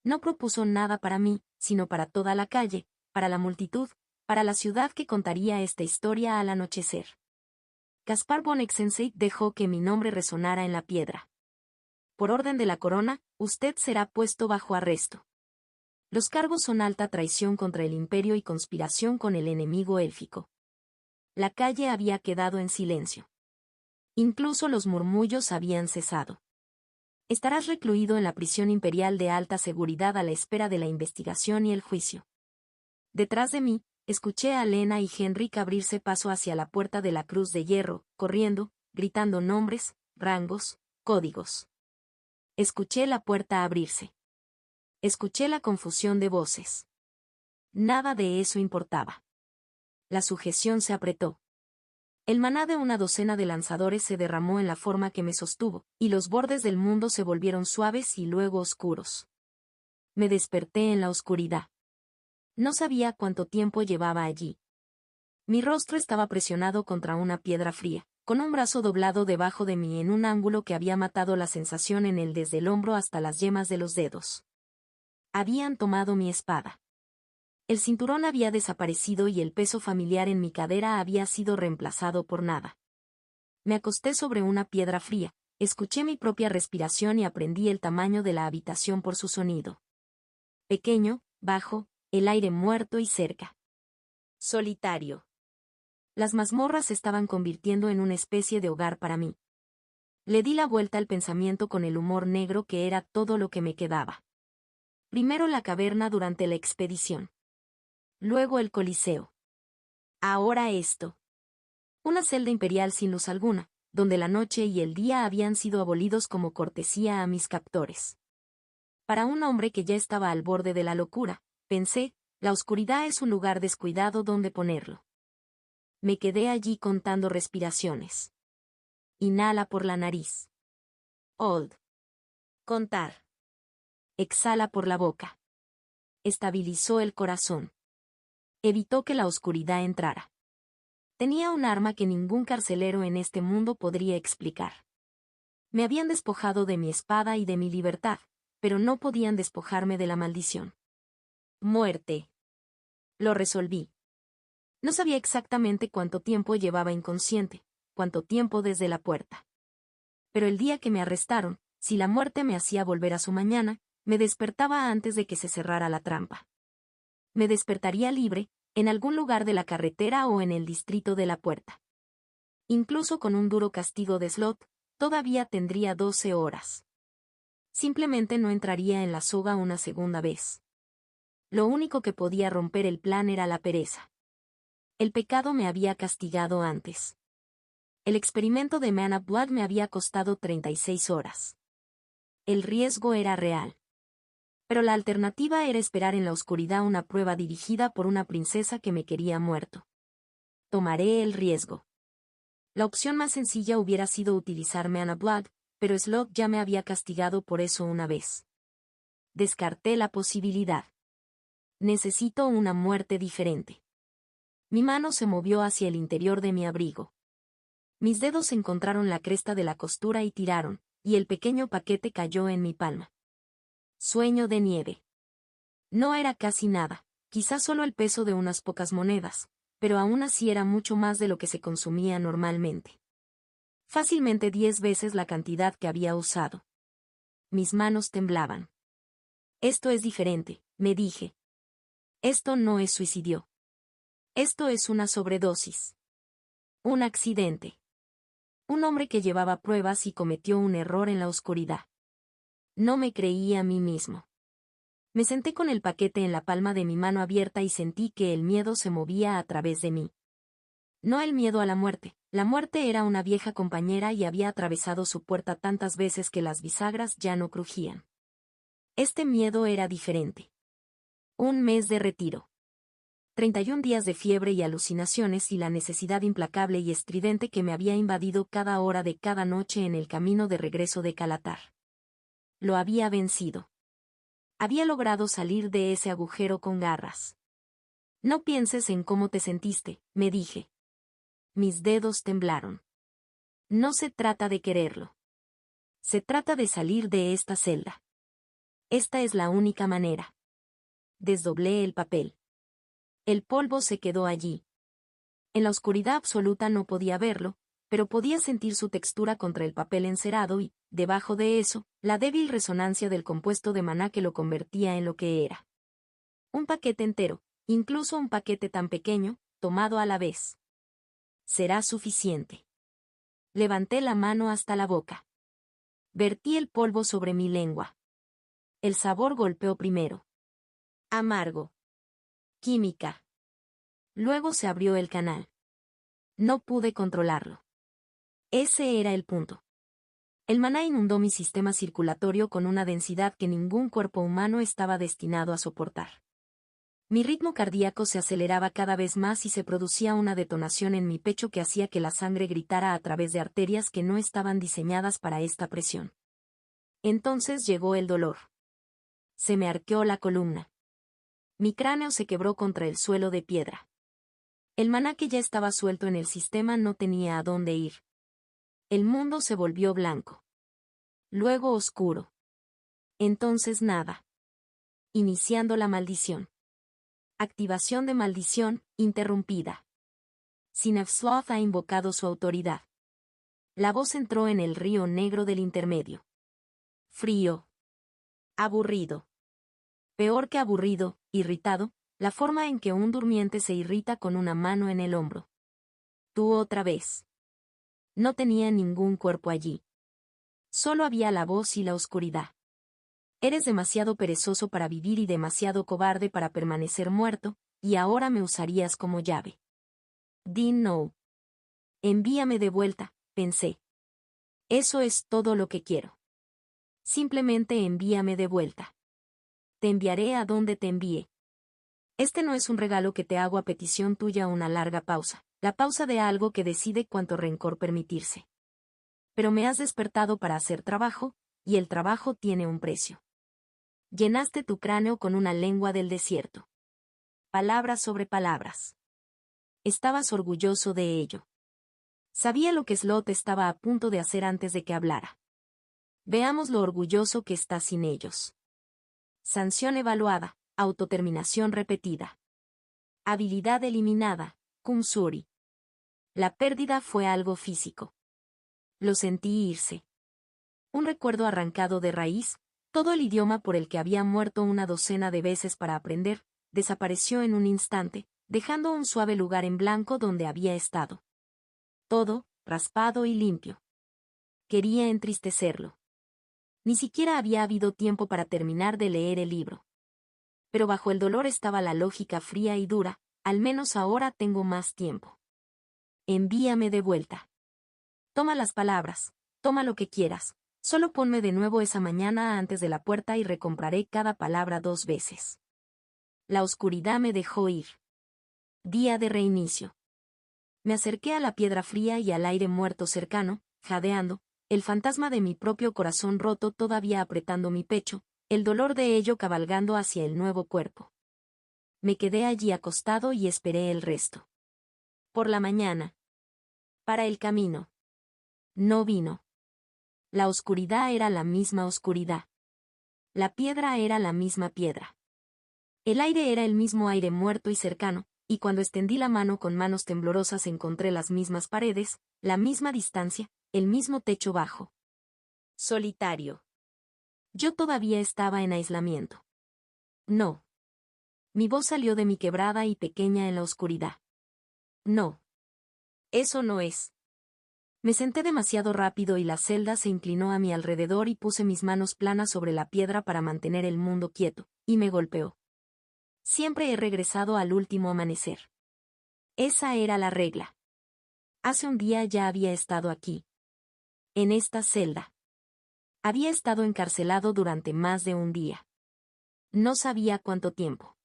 No propuso nada para mí, sino para toda la calle, para la multitud, para la ciudad que contaría esta historia al anochecer. Caspar von Exenseit dejó que mi nombre resonara en la piedra. Por orden de la corona, usted será puesto bajo arresto. Los cargos son alta traición contra el imperio y conspiración con el enemigo élfico. La calle había quedado en silencio. Incluso los murmullos habían cesado. Estarás recluido en la prisión imperial de alta seguridad a la espera de la investigación y el juicio. Detrás de mí, escuché a Lena y Henrik abrirse paso hacia la puerta de la Cruz de Hierro, corriendo, gritando nombres, rangos, códigos. Escuché la puerta abrirse. Escuché la confusión de voces. Nada de eso importaba. La sujeción se apretó. El maná de una docena de lanzadores se derramó en la forma que me sostuvo, y los bordes del mundo se volvieron suaves y luego oscuros. Me desperté en la oscuridad. No sabía cuánto tiempo llevaba allí. Mi rostro estaba presionado contra una piedra fría, con un brazo doblado debajo de mí en un ángulo que había matado la sensación en él desde el hombro hasta las yemas de los dedos. Habían tomado mi espada. El cinturón había desaparecido y el peso familiar en mi cadera había sido reemplazado por nada. Me acosté sobre una piedra fría, escuché mi propia respiración y aprendí el tamaño de la habitación por su sonido. Pequeño, bajo, el aire muerto y cerca. Solitario. Las mazmorras se estaban convirtiendo en una especie de hogar para mí. Le di la vuelta al pensamiento con el humor negro que era todo lo que me quedaba. Primero la caverna durante la expedición. Luego el Coliseo. Ahora esto. Una celda imperial sin luz alguna, donde la noche y el día habían sido abolidos como cortesía a mis captores. Para un hombre que ya estaba al borde de la locura, pensé, la oscuridad es un lugar descuidado donde ponerlo. Me quedé allí contando respiraciones. Inhala por la nariz. Hold. Contar. Exhala por la boca. Estabilizó el corazón. Evitó que la oscuridad entrara. Tenía un arma que ningún carcelero en este mundo podría explicar. Me habían despojado de mi espada y de mi libertad, pero no podían despojarme de la maldición. Muerte. Lo resolví. No sabía exactamente cuánto tiempo llevaba inconsciente, cuánto tiempo desde la puerta. Pero el día que me arrestaron, si la muerte me hacía volver a su mañana, me despertaba antes de que se cerrara la trampa. Me despertaría libre, en algún lugar de la carretera o en el distrito de la puerta. Incluso con un duro castigo de slot, todavía tendría 12 horas. Simplemente no entraría en la soga una segunda vez. Lo único que podía romper el plan era la pereza. El pecado me había castigado antes. El experimento de Man of Blood me había costado 36 horas. El riesgo era real. Pero la alternativa era esperar en la oscuridad una prueba dirigida por una princesa que me quería muerto. Tomaré el riesgo. La opción más sencilla hubiera sido utilizar Man of Blood, pero Slot ya me había castigado por eso una vez. Descarté la posibilidad. Necesito una muerte diferente. Mi mano se movió hacia el interior de mi abrigo. Mis dedos encontraron la cresta de la costura y tiraron, y el pequeño paquete cayó en mi palma. Sueño de nieve. No era casi nada, quizás solo el peso de unas pocas monedas, pero aún así era mucho más de lo que se consumía normalmente. Fácilmente 10 veces la cantidad que había usado. Mis manos temblaban. Esto es diferente, me dije. Esto no es suicidio. Esto es una sobredosis. Un accidente. Un hombre que llevaba pruebas y cometió un error en la oscuridad. No me creí a mí mismo. Me senté con el paquete en la palma de mi mano abierta y sentí que el miedo se movía a través de mí. No el miedo a la muerte era una vieja compañera y había atravesado su puerta tantas veces que las bisagras ya no crujían. Este miedo era diferente. Un mes de retiro. 31 días de fiebre y alucinaciones y la necesidad implacable y estridente que me había invadido cada hora de cada noche en el camino de regreso de Calatar. Lo había vencido. Había logrado salir de ese agujero con garras. No pienses en cómo te sentiste, me dije. Mis dedos temblaron. No se trata de quererlo. Se trata de salir de esta celda. Esta es la única manera. Desdoblé el papel. El polvo se quedó allí. En la oscuridad absoluta no podía verlo, pero podía sentir su textura contra el papel encerado y, debajo de eso, la débil resonancia del compuesto de maná que lo convertía en lo que era. Un paquete entero, incluso un paquete tan pequeño, tomado a la vez. Será suficiente. Levanté la mano hasta la boca. Vertí el polvo sobre mi lengua. El sabor golpeó primero. Amargo. Química. Luego se abrió el canal. No pude controlarlo. Ese era el punto. El maná inundó mi sistema circulatorio con una densidad que ningún cuerpo humano estaba destinado a soportar. Mi ritmo cardíaco se aceleraba cada vez más y se producía una detonación en mi pecho que hacía que la sangre gritara a través de arterias que no estaban diseñadas para esta presión. Entonces llegó el dolor. Se me arqueó la columna. Mi cráneo se quebró contra el suelo de piedra. El maná que ya estaba suelto en el sistema no tenía a dónde ir. El mundo se volvió blanco. Luego oscuro. Entonces nada. Iniciando la maldición. Activación de maldición, interrumpida. Sinefsloth ha invocado su autoridad. La voz entró en el río negro del intermedio. Frío. Aburrido. Peor que aburrido, irritado, la forma en que un durmiente se irrita con una mano en el hombro. Tú otra vez. No tenía ningún cuerpo allí. Solo había la voz y la oscuridad. Eres demasiado perezoso para vivir y demasiado cobarde para permanecer muerto, y ahora me usarías como llave. Di no. Envíame de vuelta, pensé. Eso es todo lo que quiero. Simplemente envíame de vuelta. Te enviaré a donde te envíe. Este no es un regalo que te hago a petición tuya una larga pausa, la pausa de algo que decide cuánto rencor permitirse. Pero me has despertado para hacer trabajo, y el trabajo tiene un precio. Llenaste tu cráneo con una lengua del desierto. Palabras sobre palabras. Estabas orgulloso de ello. Sabía lo que Slot estaba a punto de hacer antes de que hablara. Veamos lo orgulloso que está sin ellos. Sanción evaluada, autoterminación repetida. Habilidad eliminada, Kumsuri. La pérdida fue algo físico. Lo sentí irse. Un recuerdo arrancado de raíz, todo el idioma por el que había muerto una docena de veces para aprender, desapareció en un instante, dejando un suave lugar en blanco donde había estado. Todo, raspado y limpio. Quería entristecerlo. Ni siquiera había habido tiempo para terminar de leer el libro. Pero bajo el dolor estaba la lógica fría y dura, al menos ahora tengo más tiempo. Envíame de vuelta. Toma las palabras, toma lo que quieras, solo ponme de nuevo esa mañana antes de la puerta y recompraré cada palabra 2 veces. La oscuridad me dejó ir. Día de reinicio. Me acerqué a la piedra fría y al aire muerto cercano, jadeando, el fantasma de mi propio corazón roto todavía apretando mi pecho, el dolor de ello cabalgando hacia el nuevo cuerpo. Me quedé allí acostado y esperé el resto. Por la mañana. Para el camino. No vino. La oscuridad era la misma oscuridad. La piedra era la misma piedra. El aire era el mismo aire muerto y cercano, y cuando extendí la mano con manos temblorosas encontré las mismas paredes, la misma distancia, el mismo techo bajo. Solitario. Yo todavía estaba en aislamiento. No. Mi voz salió de mi quebrada y pequeña en la oscuridad. No. Eso no es. Me senté demasiado rápido y la celda se inclinó a mi alrededor y puse mis manos planas sobre la piedra para mantener el mundo quieto, y me golpeó. Siempre he regresado al último amanecer. Esa era la regla. Hace un día ya había estado aquí. En esta celda. Había estado encarcelado durante más de un día. No sabía cuánto tiempo.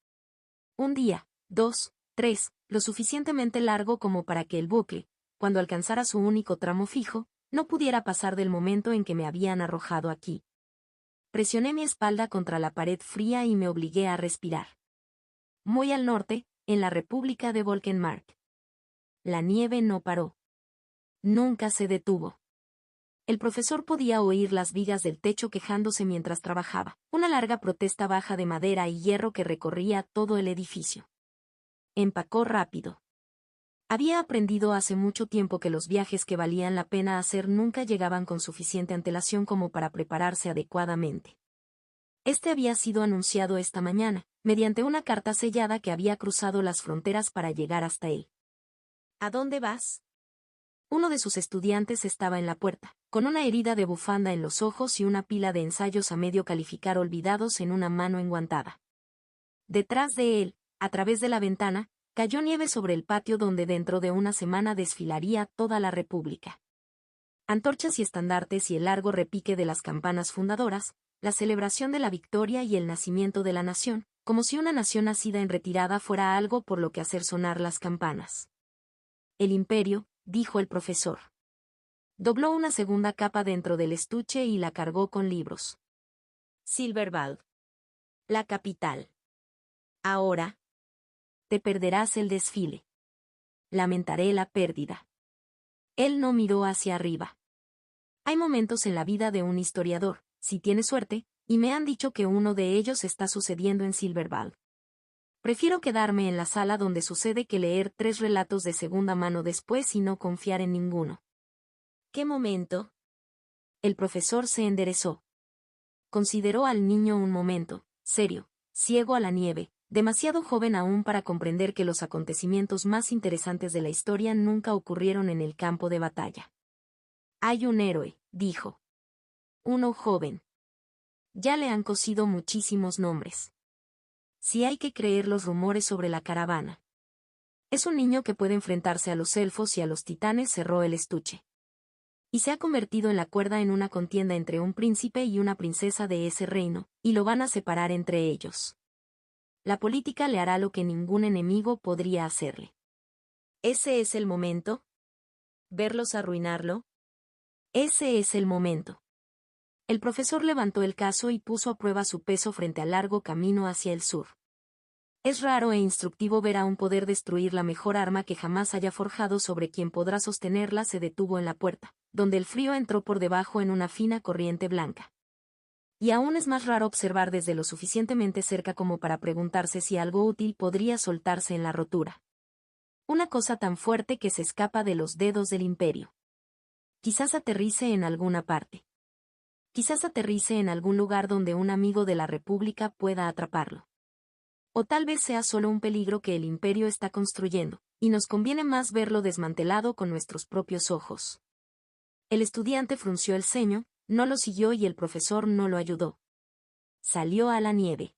Un día, 2, 3, lo suficientemente largo como para que el bucle, cuando alcanzara su único tramo fijo, no pudiera pasar del momento en que me habían arrojado aquí. Presioné mi espalda contra la pared fría y me obligué a respirar. Muy al norte, en la República de Volkenmark. La nieve no paró. Nunca se detuvo. El profesor podía oír las vigas del techo quejándose mientras trabajaba, una larga protesta baja de madera y hierro que recorría todo el edificio. Empacó rápido. Había aprendido hace mucho tiempo que los viajes que valían la pena hacer nunca llegaban con suficiente antelación como para prepararse adecuadamente. Este había sido anunciado esta mañana, mediante una carta sellada que había cruzado las fronteras para llegar hasta él. ¿A dónde vas? Uno de sus estudiantes estaba en la puerta, con una herida de bufanda en los ojos y una pila de ensayos a medio calificar olvidados en una mano enguantada. Detrás de él, a través de la ventana, cayó nieve sobre el patio donde dentro de una semana desfilaría toda la República. Antorchas y estandartes y el largo repique de las campanas fundadoras, la celebración de la victoria y el nacimiento de la nación, como si una nación nacida en retirada fuera algo por lo que hacer sonar las campanas. El imperio, dijo el profesor. Dobló una segunda capa dentro del estuche y la cargó con libros. Silberwald. La capital. Ahora. Te perderás el desfile. Lamentaré la pérdida. Él no miró hacia arriba. Hay momentos en la vida de un historiador, si tiene suerte, y me han dicho que uno de ellos está sucediendo en Silberwald. Prefiero quedarme en la sala donde sucede que leer 3 relatos de segunda mano después y no confiar en ninguno. ¿Qué momento? El profesor se enderezó. Consideró al niño un momento, serio, ciego a la nieve, demasiado joven aún para comprender que los acontecimientos más interesantes de la historia nunca ocurrieron en el campo de batalla. Hay un héroe, dijo. Uno joven. Ya le han cosido muchísimos nombres. Si hay que creer los rumores sobre la caravana. Es un niño que puede enfrentarse a los elfos y a los titanes, cerró el estuche. Y se ha convertido en la cuerda en una contienda entre un príncipe y una princesa de ese reino, y lo van a separar entre ellos. La política le hará lo que ningún enemigo podría hacerle. ¿Ese es el momento? ¿Verlos arruinarlo? Ese es el momento. El profesor levantó el caso y puso a prueba su peso frente al largo camino hacia el sur. Es raro e instructivo ver a un poder destruir la mejor arma que jamás haya forjado sobre quien podrá sostenerla. Se detuvo en la puerta, donde el frío entró por debajo en una fina corriente blanca. Y aún es más raro observar desde lo suficientemente cerca como para preguntarse si algo útil podría soltarse en la rotura. Una cosa tan fuerte que se escapa de los dedos del imperio. Quizás aterrice en alguna parte. Quizás aterrice en algún lugar donde un amigo de la República pueda atraparlo. O tal vez sea solo un peligro que el imperio está construyendo, y nos conviene más verlo desmantelado con nuestros propios ojos. El estudiante frunció el ceño, no lo siguió y el profesor no lo ayudó. Salió a la nieve.